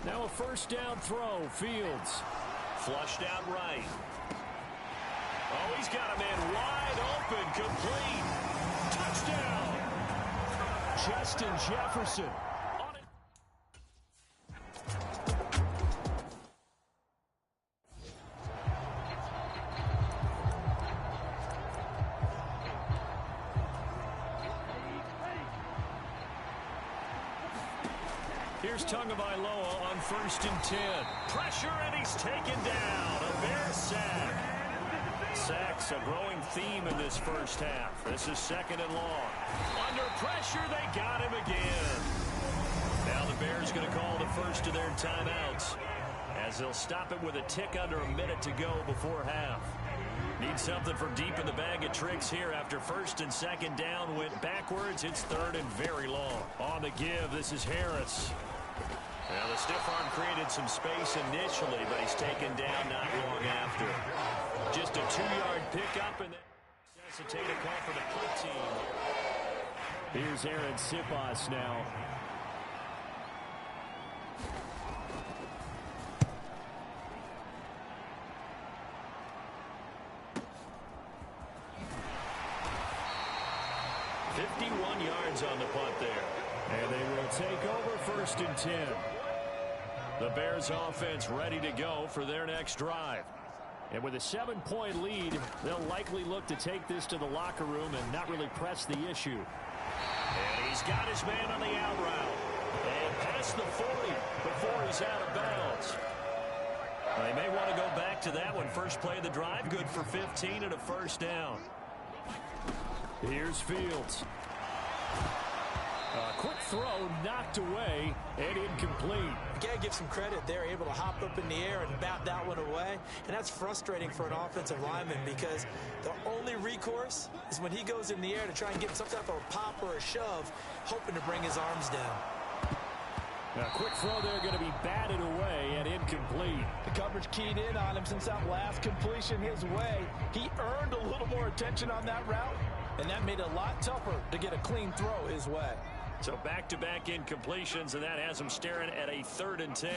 Now a first down throw. Fields. Flushed out right. Oh, he's got a man wide open. Complete. Touchdown. Justin Jefferson. On it. Here's Tagovailoa on 1st and 10. Pressure, and he's taken down. A Bear sack. Sacks, a growing theme in this first half. This is 2nd and long. Under pressure, they got him again. Now the Bears going to call the first of their timeouts, as they'll stop it with a tick under a minute to go before half. Need something for deep in the bag of tricks here after 1st and 2nd down went backwards. It's 3rd and very long. On the give, this is Harris. Now the stiff arm created some space initially, but he's taken down not long after. Just a 2-yard pickup, and then necessitate a call for the punt team. Here's Aaron Sipas now. .51 yards on the punt there. And they will take over 1st and 10. The Bears offense ready to go for their next drive. And with a 7-point lead, they'll likely look to take this to the locker room and not really press the issue. And he's got his man on the out route. And past the 40 before he's out of bounds. They may want to go back to that one. First play of the drive, good for 15 and a first down. Here's Fields. A quick throw knocked away and incomplete. You got to give some credit. They're able to hop up in the air and bat that one away. And that's frustrating for an offensive lineman because the only recourse is when he goes in the air to try and get some type of a pop or a shove, hoping to bring his arms down. A quick throw there going to be batted away and incomplete. The coverage keyed in on him since that last completion his way. He earned a little more attention on that route, and that made it a lot tougher to get a clean throw his way. So back-to-back incompletions, and that has him staring at a 3rd and 10.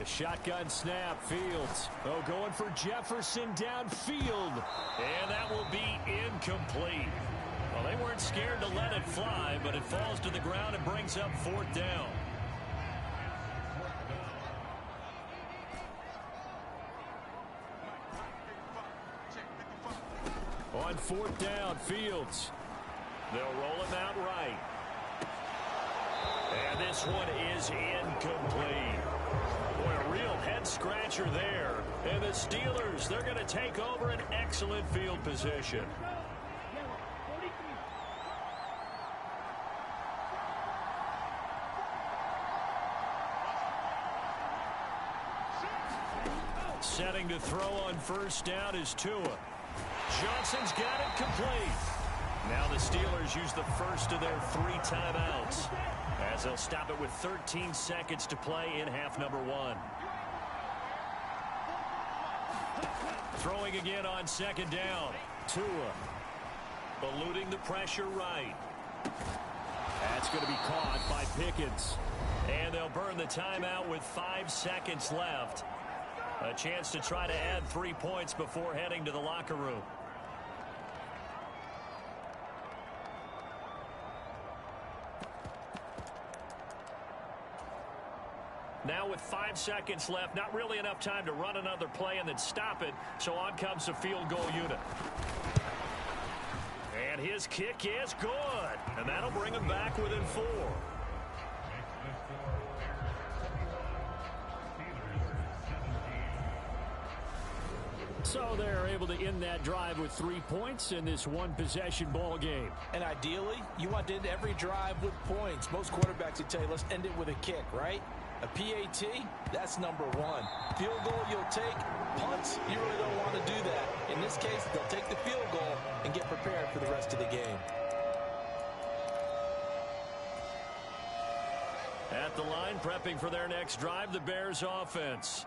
A shotgun snap, Fields. Oh, going for Jefferson downfield. And that will be incomplete. Well, they weren't scared to let it fly, but it falls to the ground and brings up 4th down. On 4th down, Fields. They'll roll him out right. And this this one is incomplete. Boy, a real head-scratcher there. And the Steelers, they're going to take over an excellent field position. Setting to throw on first down is Tua. Johnson's got it complete. Now the Steelers use the first of their 3 timeouts, as they'll stop it with 13 seconds to play in half number 1. Throwing again on second down. Tua eluding the pressure right. That's going to be caught by Pickens. And they'll burn the timeout with 5 seconds left. A chance to try to add 3 points before heading to the locker room. Now with 5 seconds left, not really enough time to run another play and then stop it, so on comes the field goal unit. And his kick is good, and that'll bring him back within 4. So they're able to end that drive with 3 points in this one-possession ball game. And ideally, you want to end every drive with points. Most quarterbacks would tell you, let's end it with a kick, right? A PAT, that's number 1. Field goal you'll take. Punts, you really don't want to do that. In this case, they'll take the field goal and get prepared for the rest of the game. At the line, prepping for their next drive, the Bears offense.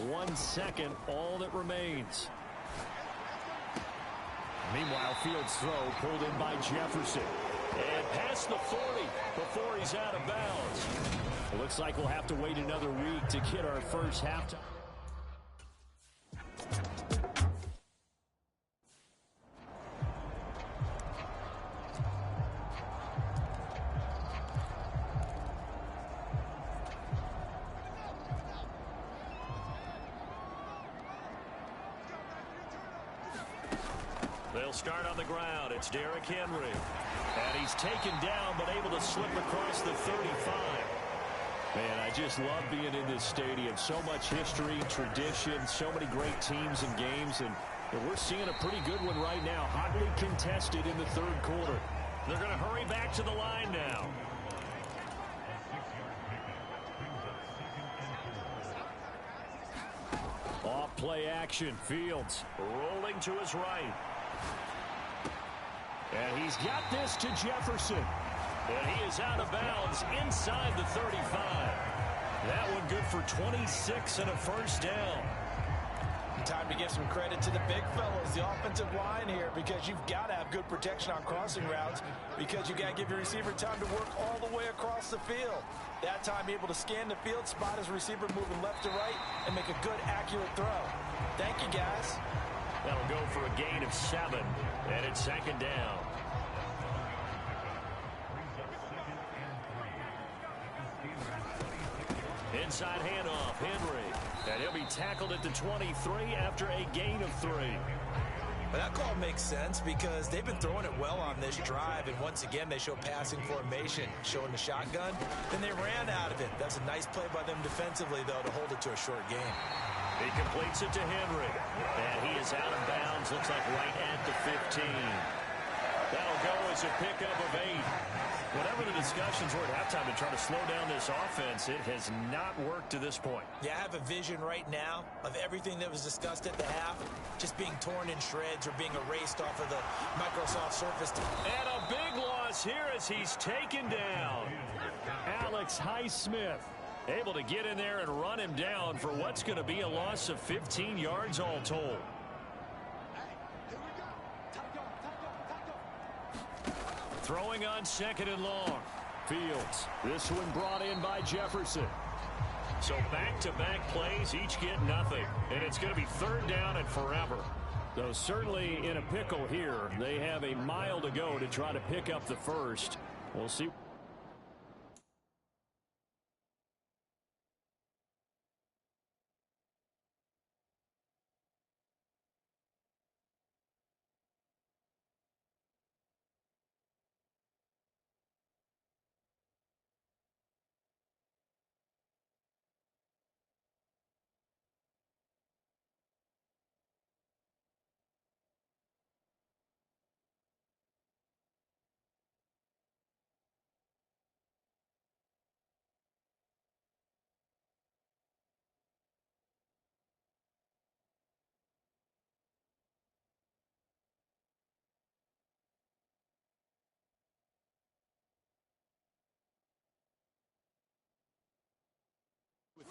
1 second, all that remains. Meanwhile, Fields' throw pulled in by Jefferson. And past the 40 before he's out of bounds. It looks like we'll have to wait another week to get our first halftime. They'll start on the ground. It's Derrick Henry. And he's taken down, but able to slip across the 35. Man, I just love being in this stadium. So much history, tradition, so many great teams and games. And we're seeing a pretty good one right now. Hotly contested in the third quarter. They're going to hurry back to the line now. Off play action. Fields rolling to his right. And he's got this to Jefferson. And he is out of bounds inside the 35. That one good for 26 and a first down. Time to give some credit to the big fellows, the offensive line here, because you've got to have good protection on crossing routes, because you got to give your receiver time to work all the way across the field. That time able to scan the field, spot his receiver moving left to right, and make a good, accurate throw. Thank you, guys. That'll go for a gain of 7, and it's second down. Inside handoff, Henry. And he'll be tackled at the 23 after a gain of 3. But that call makes sense because they've been throwing it well on this drive, and once again they show passing formation, showing the shotgun. Then they ran out of it. That's a nice play by them defensively, though, to hold it to a short game. He completes it to Henry. And he is out of bounds, looks like right at the 15. That'll go as a pickup of 8. Whatever the discussions were at halftime to try to slow down this offense, it has not worked to this point. Yeah, I have a vision right now of everything that was discussed at the half just being torn in shreds or being erased off of the Microsoft Surface. And a big loss here as he's taken down. Alex Highsmith able to get in there and run him down for what's going to be a loss of 15 yards all told. Throwing on second and long. Fields. This one brought in by Jefferson. So back-to-back plays, each get nothing. And it's going to be third down and forever. Though certainly in a pickle here. They have a mile to go to try to pick up the first. We'll see.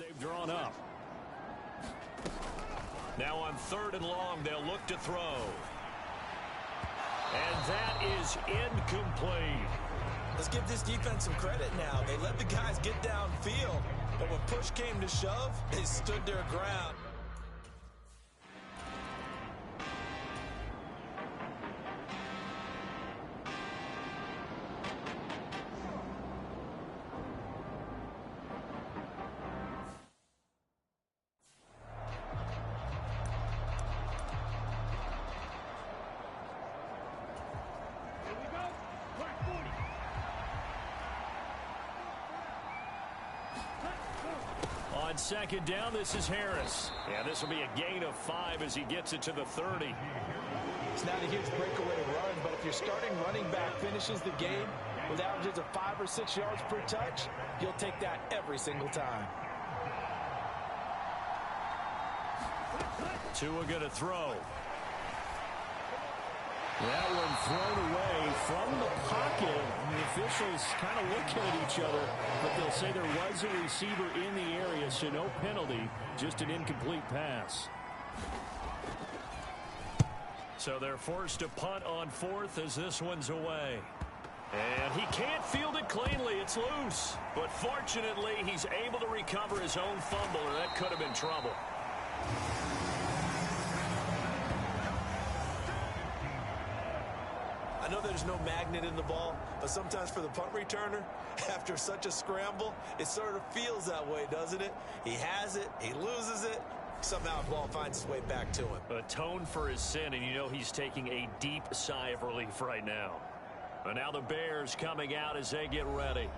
they've drawn up. Now on 3rd and long, they'll look to throw. And that is incomplete. Let's give this defense some credit now. They let the guys get downfield, but when push came to shove, they stood their ground. On 2nd down, this is Harris. And this will be a gain of 5 as he gets it to the 30. It's not a huge breakaway run, but if your starting running back finishes the game with averages of 5 or 6 yards per touch, you'll take that every single time. Tua going to throw. That one thrown away from the pocket. The officials kind of looking at each other, but they'll say there was a receiver in the area, so no penalty, just an incomplete pass. So they're forced to punt on 4th as this one's away. And he can't field it cleanly. It's loose. But fortunately, he's able to recover his own fumble, or that could have been trouble. I know there's no magnet in the ball, but sometimes for the punt returner, after such a scramble, it sort of feels that way, doesn't it? He has it, he loses it, somehow the ball finds its way back to him. Atone for his sin, and you know he's taking a deep sigh of relief right now. And now the Bears coming out as they get ready.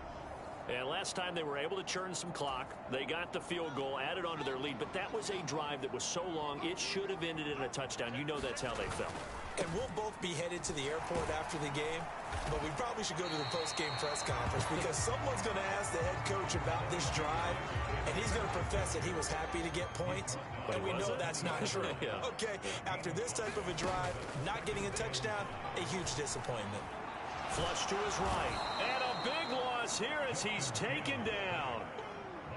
And last time they were able to churn some clock. They got the field goal, added on to their lead, but that was a drive that was so long, it should have ended in a touchdown. You know that's how they felt. And we'll both be headed to the airport after the game, but we probably should go to the post-game press conference because someone's going to ask the head coach about this drive, and he's going to profess that he was happy to get points, and we know that's not true. Yeah. Okay, after this type of a drive, not getting a touchdown, a huge disappointment. Flush to his right, and a big loss here as he's taken down.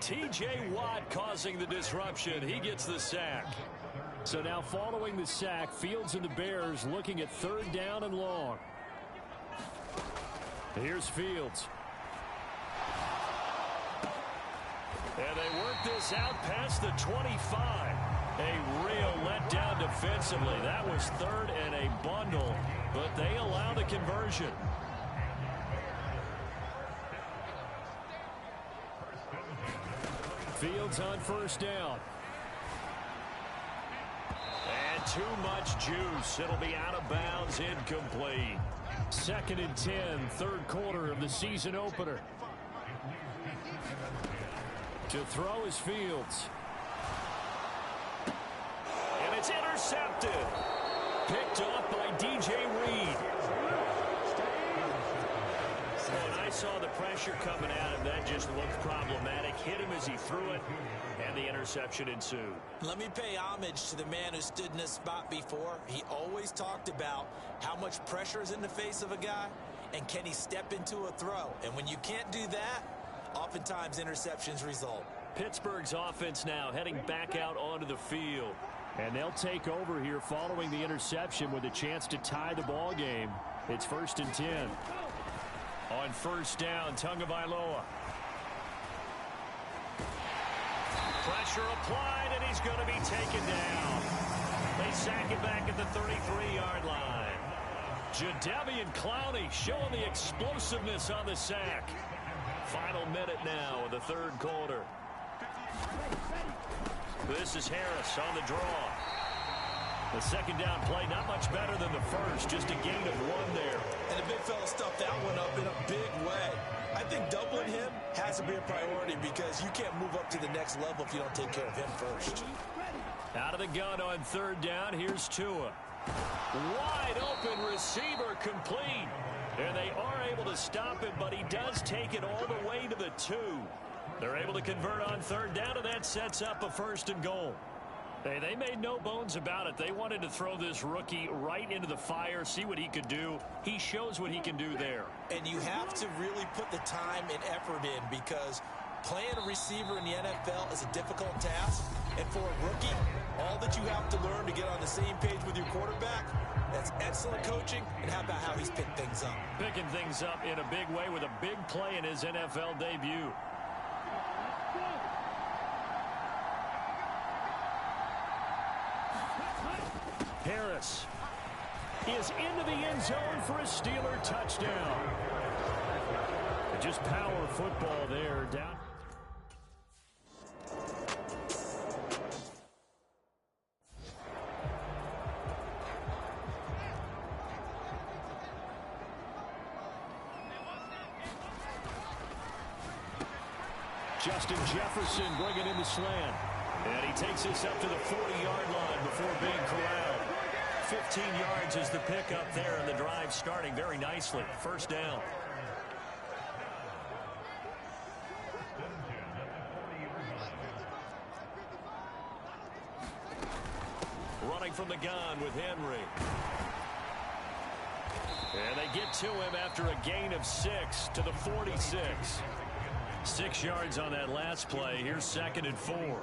T.J. Watt causing the disruption. He gets the sack. So now following the sack, Fields and the Bears looking at 3rd down and long. Here's Fields. And they work this out past the 25. A real letdown defensively. That was 3rd and a bundle, but they allow the conversion. Fields on 1st down. And too much juice. It'll be out of bounds, incomplete. 2nd and 10, 3rd quarter of the season opener. To throw is Fields. And it's intercepted. Picked off by D.J. Reed. When I saw the pressure coming at him, that just looked problematic. Hit him as he threw it, and the interception ensued. Let me pay homage to the man who stood in this spot before. He always talked about how much pressure is in the face of a guy, and can he step into a throw. And when you can't do that, oftentimes interceptions result. Pittsburgh's offense now heading back out onto the field. And they'll take over here following the interception with a chance to tie the ball game. It's 1st and 10. On 1st down, Tagovailoa. Pressure applied, and he's going to be taken down. They sack it back at the 33-yard line. Jadeveon Clowney showing the explosiveness on the sack. Final minute now of the 3rd quarter. This is Harris on the draw. The 2nd down play, not much better than the first, just a gain of 1 there. And the big fella stuffed that one up in a big way. I think doubling him has to be a priority because you can't move up to the next level if you don't take care of him first. Out of the gun on 3rd down, here's Tua. Wide open receiver complete. And they are able to stop him, but he does take it all the way to the 2. They're able to convert on 3rd down, and that sets up a 1st and goal. Hey, they made no bones about it. They wanted to throw this rookie right into the fire, see what he could do. He shows what he can do there. And you have to really put the time and effort in because playing a receiver in the NFL is a difficult task. And for a rookie, all that you have to learn to get on the same page with your quarterback, that's excellent coaching. And how about how he's picked things up? Picking things up in a big way with a big play in his NFL debut. Harris is into the end zone for a Steeler touchdown. Just power football there. Down. Justin Jefferson bringing in the slant. And he takes this up to the 40-yard line before being corralled. 15 yards is the pickup there, and the drive starting very nicely. First down. Running from the gun with Henry. And they get to him after a gain of 6 to the 46. 6 yards on that last play. Here's 2nd and 4.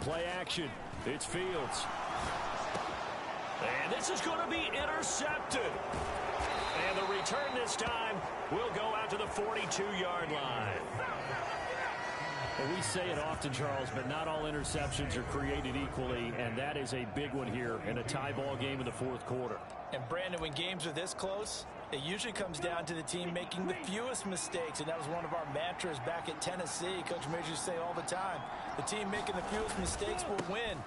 Play action. It's Fields. And this is going to be intercepted. And the return this time will go out to the 42-yard line. Well, we say it often, Charles, but not all interceptions are created equally, and that is a big one here in a tie ball game in the fourth quarter. And, Brandon, when games are this close, it usually comes down to the team making the fewest mistakes, and that was one of our mantras back at Tennessee. Coach Major used to say all the time, the team making the fewest mistakes will win.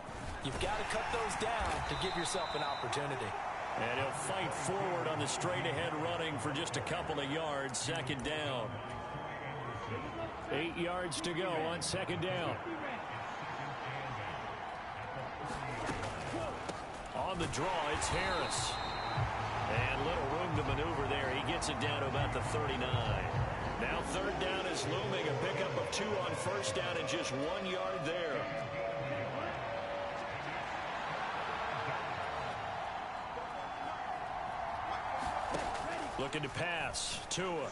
You've got to cut those down to give yourself an opportunity. And he'll fight forward on the straight-ahead running for just a couple of yards. 2nd down. 8 yards to go on 2nd down. On the draw, it's Harris. And little room to maneuver there. He gets it down to about the 39. Now 3rd down is looming. A pickup of 2 on 1st down and just 1 yard there. Looking to pass. Tua.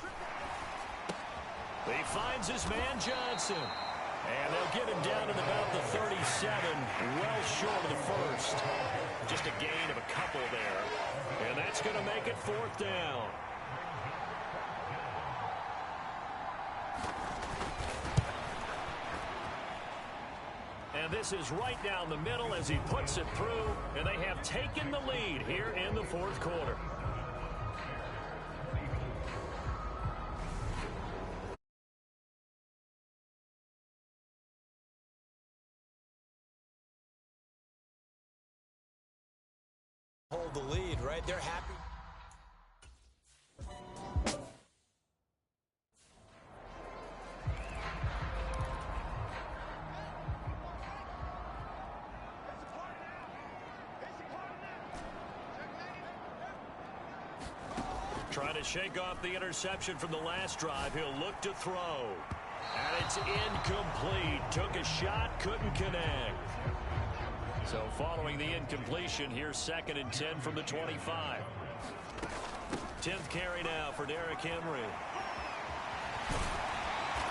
He finds his man Johnson. And they'll get him down to about the 37, well short of the 1st. Just a gain of a couple there. And that's going to make it 4th down. And this is right down the middle as he puts it through. And they have taken the lead here in the 4th quarter. Hold the lead, right? They're happy. Trying to shake off the interception from the last drive. He'll look to throw. And it's incomplete. Took a shot, couldn't connect. So following the incompletion, here's 2nd and 10 from the 25. 10th carry now for Derrick Henry.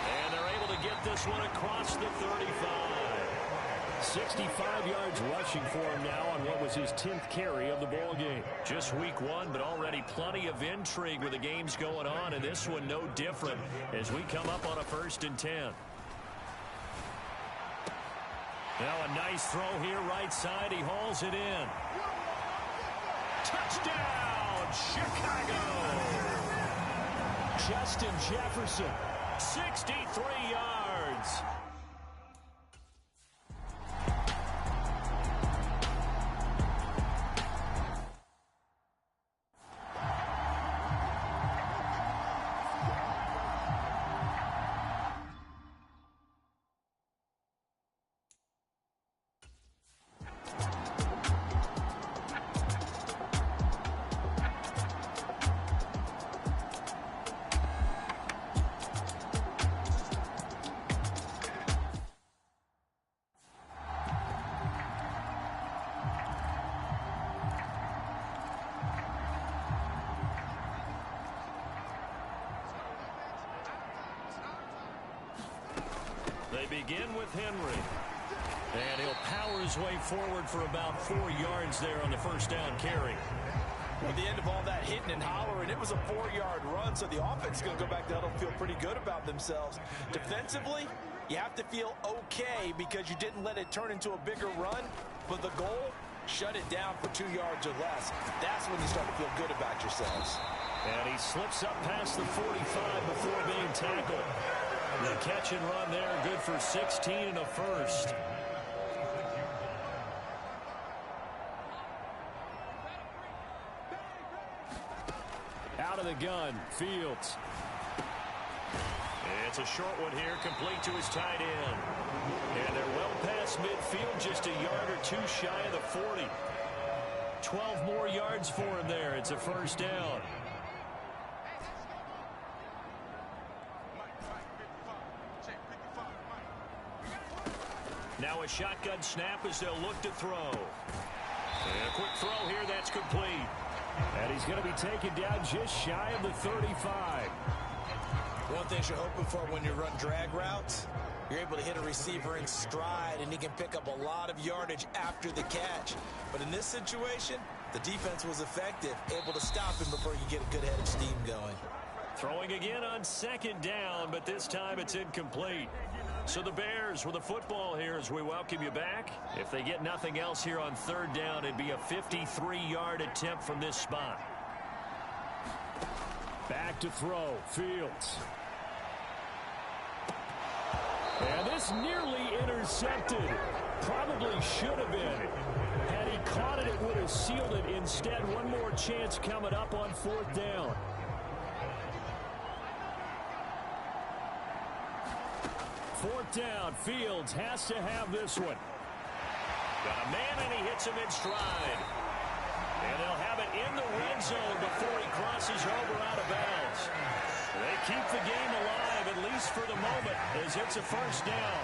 And they're able to get this one across the 35. 65 yards rushing for him now on what was his 10th carry of the ball game. Just week 1, but already plenty of intrigue with the games going on, and this one no different as we come up on a 1st and 10. Now a nice throw here right side. He hauls it in. Touchdown, Chicago! Justin Jefferson, 63 yards. They begin with Henry. And he'll power his way forward for about 4 yards there on the first down carry. At the end of all that hitting and hollering, it was a 4-yard run, so the offense is going to go back to huddle and feel pretty good about themselves. Defensively, you have to feel okay because you didn't let it turn into a bigger run, but the goal, shut it down for 2 yards or less. That's when you start to feel good about yourselves. And he slips up past the 45 before being tackled. The catch and run there, good for 16 and a first. Out of the gun, Fields. It's a short one here, complete to his tight end. And they're well past midfield, just a yard or two shy of the 40. 12 more yards for him there. It's a first down. Now a shotgun snap as they'll look to throw. And a quick throw here, that's complete. And he's going to be taken down just shy of the 35. One thing you're hoping for when you run drag routes, you're able to hit a receiver in stride, and he can pick up a lot of yardage after the catch. But in this situation, the defense was effective, able to stop him before you get a good head of steam going. Throwing again on second down, but this time it's incomplete. So the Bears with the football here as we welcome you back. If they get nothing else here on third down, it'd be a 53-yard attempt from this spot. Back to throw, Fields. And this nearly intercepted. Probably should have been. Had he caught it, it would have sealed it. Instead, one more chance coming up on fourth down. Fourth down, Fields has to have this one. Got a man, and he hits him in stride. And they'll have it in the red zone before he crosses over out of bounds. They keep the game alive, at least for the moment, as it's a first down.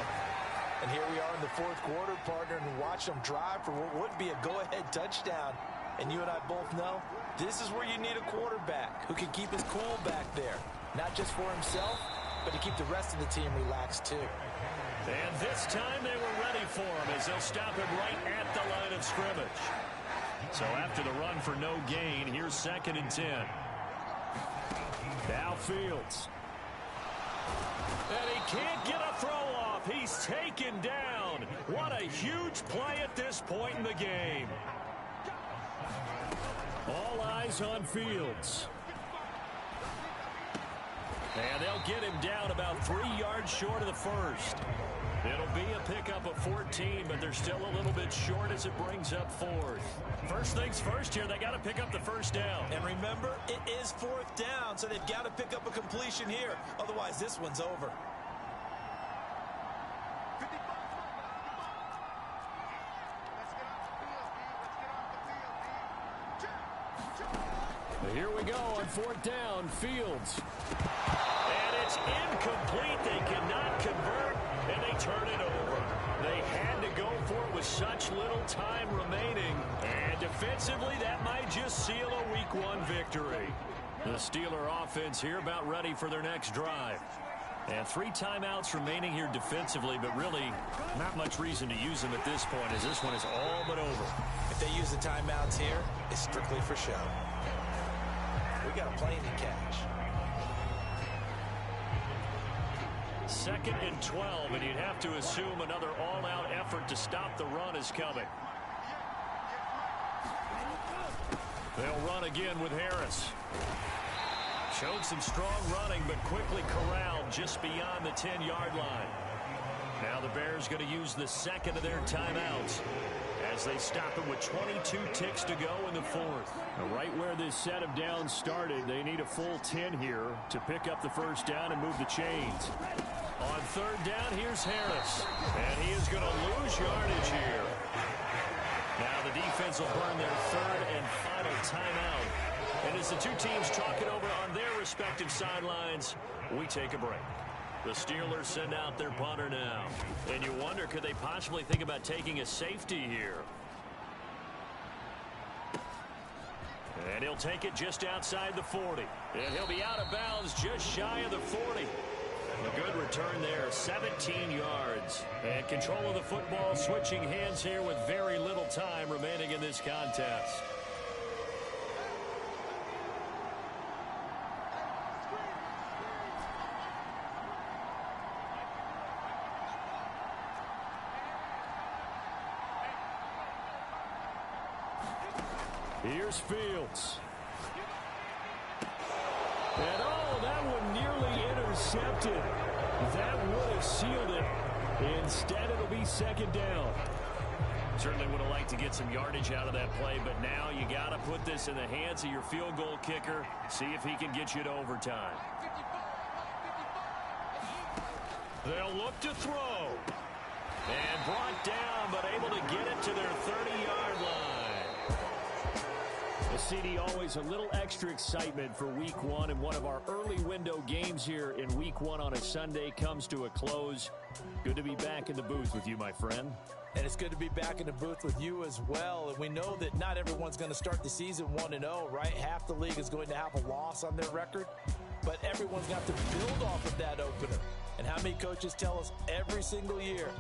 And here we are in the fourth quarter, partner, and watch them drive for what would be a go-ahead touchdown. And you and I both know this is where you need a quarterback who can keep his cool back there. Not just for himself, but to keep the rest of the team relaxed too. And this time they were ready for him as they'll stop him right at the line of scrimmage. So after the run for no gain, here's 2nd and 10. Now Fields. And he can't get a throw off. He's taken down. What a huge play at this point in the game. All eyes on Fields. And they'll get him down about 3 yards short of the first. It'll be a pickup of 14, but they're still a little bit short as it brings up fourth. First things first here, they got to pick up the first down. And remember, it is fourth down, so they've got to pick up a completion here. Otherwise, this one's over. Here we go on fourth down, Fields. And it's incomplete. They cannot convert, and they turn it over. They had to go for it with such little time remaining. And defensively, that might just seal a Week 1 victory. The Steeler offense here about ready for their next drive. And 3 timeouts remaining here defensively, but really not much reason to use them at this point as this one is all but over. If they use the timeouts here, it's strictly for show. We got a plane to catch. 2nd and 12, and you'd have to assume another all-out effort to stop the run is coming. They'll run again with Harris. Showed some strong running, but quickly corralled just beyond the 10-yard line. Now the Bears going to use the second of their timeouts as they stop it with 22 ticks to go in the fourth. Right where this set of downs started, they need a full 10 here to pick up the first down and move the chains. On third down, here's Harris. And he is going to lose yardage here. Now the defense will burn their third and final timeout. And as the two teams talk it over on their respective sidelines, we take a break. The Steelers send out their punter now. And you wonder, could they possibly think about taking a safety here? And he'll take it just outside the 40. And he'll be out of bounds just shy of the 40. A good return there, 17 yards. And control of the football, switching hands here with very little time remaining in this contest. Here's Fields. And oh, that one nearly intercepted. That would have sealed it. Instead, it'll be second down. Certainly would have liked to get some yardage out of that play, but now you got to put this in the hands of your field goal kicker. See if he can get you to overtime. They'll look to throw. And brought down, but able to get it to their 30-yard line. The CD, always a little extra excitement for Week 1, and one of our early window games here in Week 1 on a Sunday comes to a close. Good to be back in the booth with you, my friend. And it's good to be back in the booth with you as well. And we know that not everyone's going to start the season 1-0, right? Half the league is going to have a loss on their record, but everyone's got to build off of that opener. And how many coaches tell us every single year,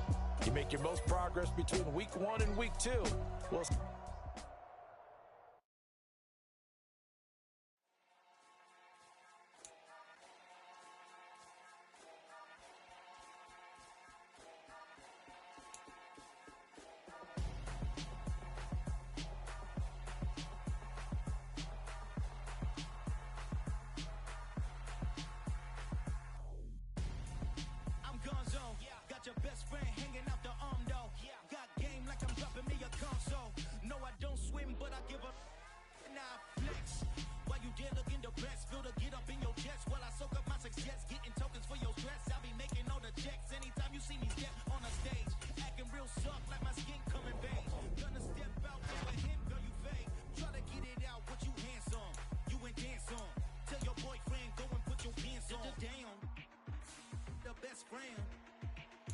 you make your most progress between Week 1 and Week 2. Well,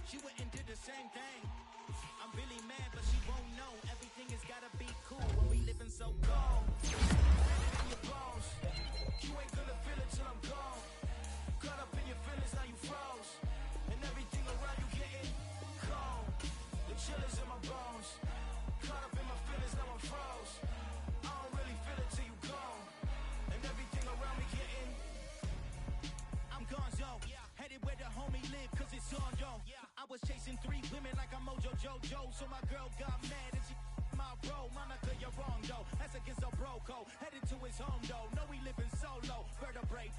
She went and did the same thing. I'm really mad, but she won't know. Everything has gotta be cool when we living so cold. Feel it in your bones. You ain't gonna feel it till I'm gone. Caught up in your feelings, now you froze. And everything around you getting cold. The chill is in my bones. Caught up in my feelings, now I'm froze. I don't really feel it till you gone. And everything around me getting I'm gonzo. Headed where the homie live, cause it's on, yo. I was chasing 3 women like I'm Mojo Jojo. So my girl got mad and she my bro. Monica, you're wrong, though. That's against a bro code. Headed to his home, though. No, we living solo. Vertebrae.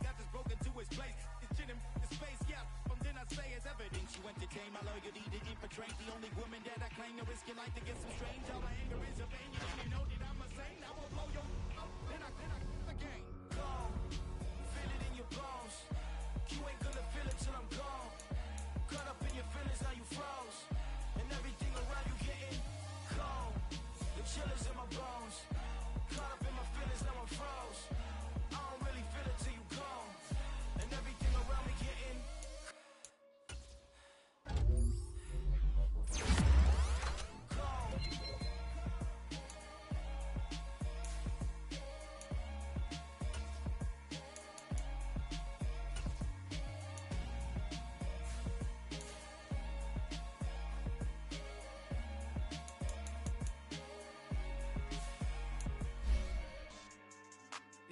Got just broken to his place. It's chin in his face, yeah. From then I say it's evidence. You entertain my loyalty to infiltrate. The only woman that I claim to risk your life to get some strange. All my anger is a vein. You didn't know that I'm a saint. I will blow your up. Then I the game. Go. Feel it in your bones. You ain't gonna feel it till I'm gone. Caught up in your feelings, now you froze. And everything around you getting cold. The chill is in my bones. Caught up in my feelings, now I'm froze. I don't really feel it till you gone. And everything around me getting cold.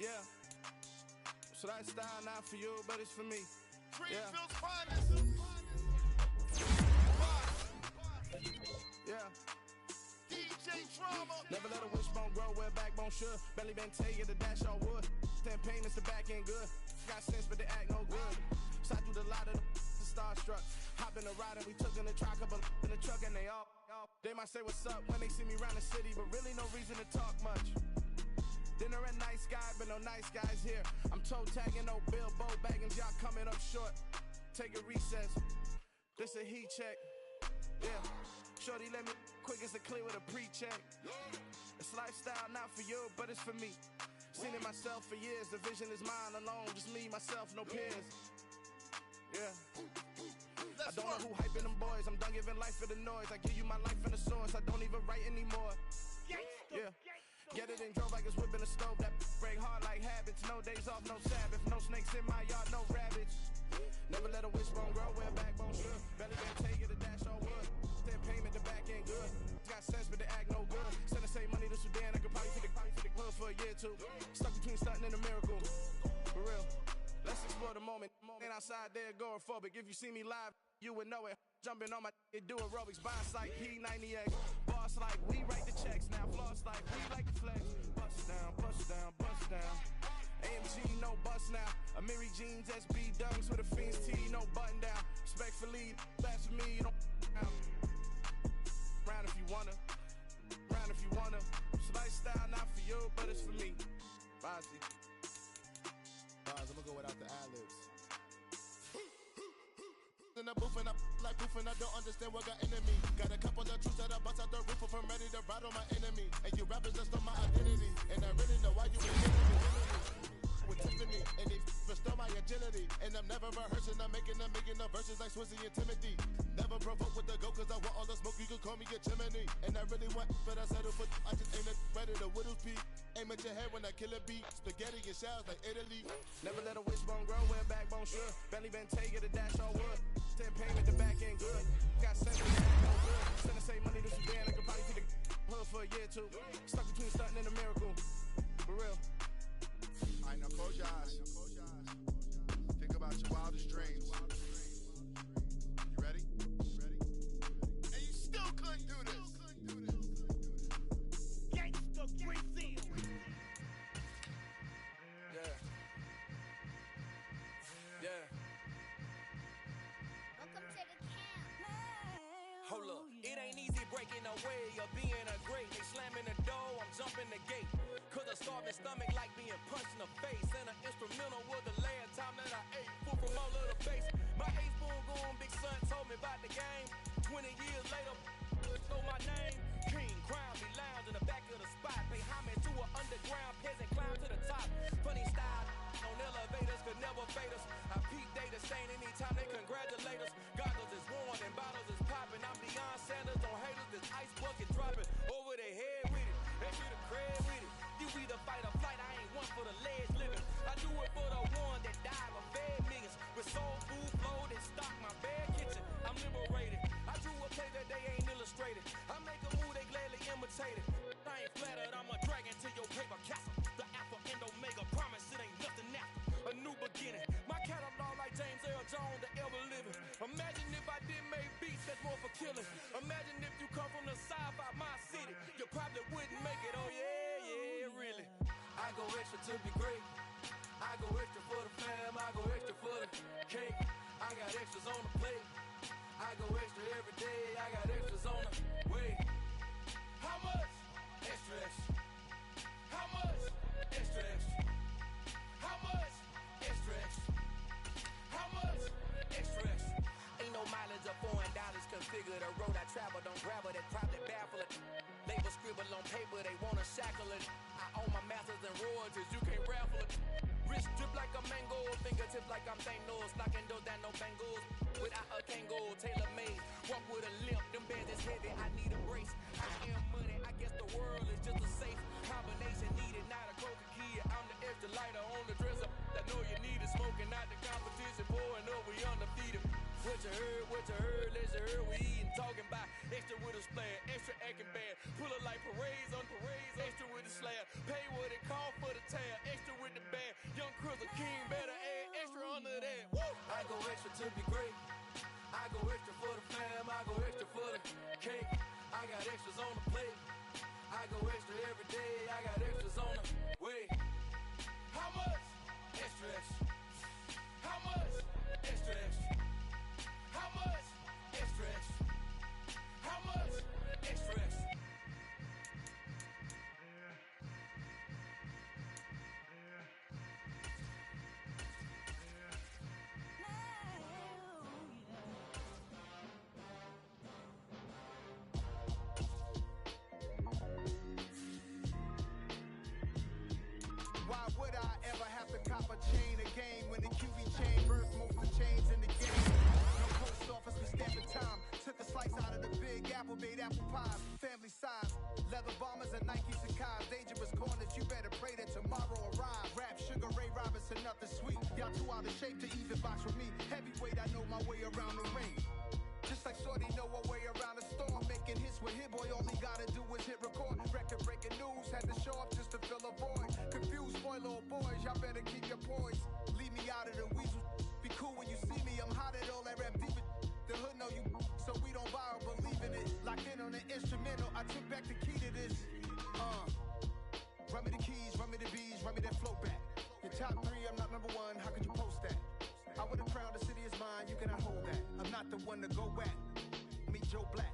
Yeah. So that style not for you, but it's for me. Greenfield's finest. Yeah. DJ Drama. Never let a wishbone grow where backbone should. Belly been take the dash all wood. Pain is the back end good. Got sense, but they act no good. So I threw the lot of the starstruck. Hop in the ride and we took in the truck, couple in the truck and they all. They might say what's up when they see me around the city, but really no reason to talk much. Dinner at nice guy, but no nice guys here. I'm toe tagging, no Bilbo baggins, y'all coming up short. Take a recess. This a heat check. Yeah. Shorty let me quick as a clear with a pre-check. It's lifestyle not for you, but it's for me. Seen it myself for years. The vision is mine alone. Just me, myself, no peers. Yeah. I don't know who hyping them boys. I'm done giving life for the noise. I give you my life in the source. I don't even write anymore. Yeah. Get it and drove like it's whipping a stove. That break hard like habits. No days off, no Sabbath. No snakes in my yard, no rabbits. Never let a wishbone grow where backbone should. Belly band take it, the dash all wood. Then payment, the back ain't good. Got sense, but the act no good. Send the same money to Sudan, I could probably feed the hood for a year or two. Stuck between stunting and a miracle. For real. Let's explore the moment. Ain't outside there agoraphobic. If you see me live, you would know it. Jumping on my do aerobics. Buying like P90X. Boss like we write the checks now. Floss like we like the flex. Bust down, bust down, bust down. AMG, no bust now. Amiri jeans, SB dunks with a Fiends tee, no button down. Respectfully, that's for me, you don't down. Round if you wanna. Round if you wanna. It's a lifestyle, not for you, but it's for me. Bozzy. I'm gonna go without the ad-libs. In the booth and I like proof and I don't understand what got into me. Got a couple of truths that I bust out the roof if I'm ready to ride on my enemy. And you rappers just on my identity. And I really know why you ain't killing me. With Tiffany, and they restore my agility. And I'm never rehearsing, I'm making the verses like Swizzy and Timothy. Never provoke with the go, cause I want all the smoke, you can call me a chimney. And I really want, but I settle for, I just aim it ready to Whittles Peak. Aim at your head when I kill a beat. Spaghetti and shells like Italy. Never let a wishbone grow where backbone should. Belly band take it, the dash all wood. Then payment, the back ain't good. Got sense, but the act no good. Send the same money to Sudan, I could probably feed the hood for a year or two. Stuck between stunting and a miracle. For real. Alright, now close your eyes. Think about your wildest dreams. You ready? And you still couldn't do this. Gangsta Brazil. Yeah. Yeah. Welcome to the camp. Hold up, it ain't easy breaking away or being a great. They slamming the door, I'm jumping the gate. Cause a starving stomach like being punched in the face. And an instrumental was the last time that I ate. Food from all of the base. My ace boom goon, big son told me about the game. 20 years later, know my name. King, crown me, lounge in the back of the spot. Pay homage to an underground peasant, climb to the top. Funny style on elevators could never fade us. I peep data stain anytime they congratulate us. Goggles is worn and bottles is popping. I'm Deion Sanders on haters, this ice bucket dropping over their head with it. They get a cred with it. You either fight or flight, I ain't one for the legs living. I do it for the one that died or fed millions. With soul food, flowed and stocked my bad kitchen. I'm liberated. I drew a play that they ain't illustrated. I make a move, they gladly imitate it. I ain't flattered, I'm a dragon to your paper castle. The alpha and omega, promise it ain't nothing after. A new beginning. My catalog like James Earl Jones, the ever living. Imagine if I did make beats that's more for killing. Imagine if you come from the side by my city. You probably wouldn't make it, oh yeah, really. I go extra to be great. I go extra for the fam, I go extra for the cake. I got extras on the plate. I go extra every day, I got extras on the way. How much? Extra, extra. How much? Extra, extra. How much? Extra, extra. How much? Extra, extra. Ain't no mileage of $4 configure the road I travel. Don't grab it, that probably baffle it. Label scribble on paper, they wanna shackle it. I own my masters and royalties, you can't raffle it. Wrist drip like a mango, fingertips like I'm Thanos. Knocking doors down, no bangles. Without a Kango, tailor made. Walk with a limp, them bands is heavy, I need a brace. I am money, I guess the world is just a safe combination needed. Not a coca key, I'm the extra lighter on the dresser. I know you need it, smoking out the competition, pouring up, we undefeated. What you heard, let's you heard, we eating, talking about extra with a splash, extra acting bad. Pull it like parades on parades, extra with the slab. Pay what it cost for the tab, extra with the band. Young Cruiser King, better add extra under that. Woo! I go extra to be great. I go extra for the fam, I go extra for the cake. I got extras on the plate. I go extra every day, I got extras on the way. How much? Extra, extra. How much? Extra, extra. How much? Extra, extra. How much? Extra, extra. Why would I ever have to cop a chain again when the QB chain birthed most of the chains in the game? No post office, we stamping time. Took a slice out of the big apple, made apple pies. Family size, leather bombers and Nikes and Kais. Dangerous corners, you better pray that tomorrow arrives. Rap, Sugar Ray Robinson, nothing sweet. Y'all too out of shape to even box with me. my way around the ring. Just like Shorty know a way around the storm. Making hits with Hit Boy, all he gotta do is hit record. Record breaking news, had to show up just to fill a void. Confused boy, little boys, y'all better keep your poise. Leave me out of the weasel. Be cool when you see me, I'm hot at all that rap deep. The hood know you, so we don't borrow, believe in it. Locked in on the instrumental, I took back the key to this. Run me the keys, run me the bees, run me that flow back. Your top 3, I'm not number 1, how could you post that? I would've crowned the city is mine, you cannot hold that. I'm not the one to go back. Meet Joe Black.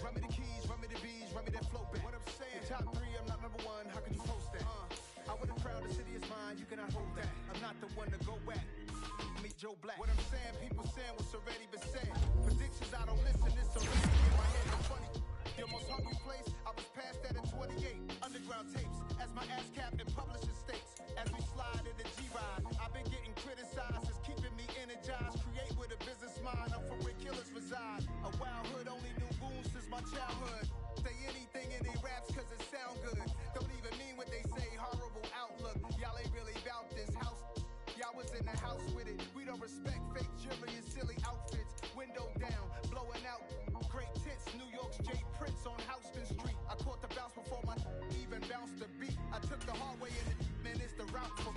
Run me the keys, run me the bees, run me that flow back. What I'm saying, your top 3, I'm not number 1, how could you post that? I would've crowned the city is mine, you cannot hold that. I'm not the one to go back. Meet Joe Black. What I'm saying, people saying what's already been said. Predictions, I don't listen, it's already in my head. It's funny. Your most hungry place, I was past that in 28. Underground tapes, as my ass cap in publishing states. As we slide in the G-Ride, I've been getting criticized. It's keeping me energized. Create with a business mind, I'm from where killers reside. A wild hood, only knew goons since my childhood. Say anything in they raps cause it sound good. Don't even mean what they say, horrible outlook. Y'all ain't really about this house. Y'all was in the house with it. We don't respect fake jewelry and silly outfits. Window down, blowing out. Great tits, New York's Jay Prince on Houston Street. I caught the bounce before my even bounced the beat. I took the hard way in it, man, it's the route for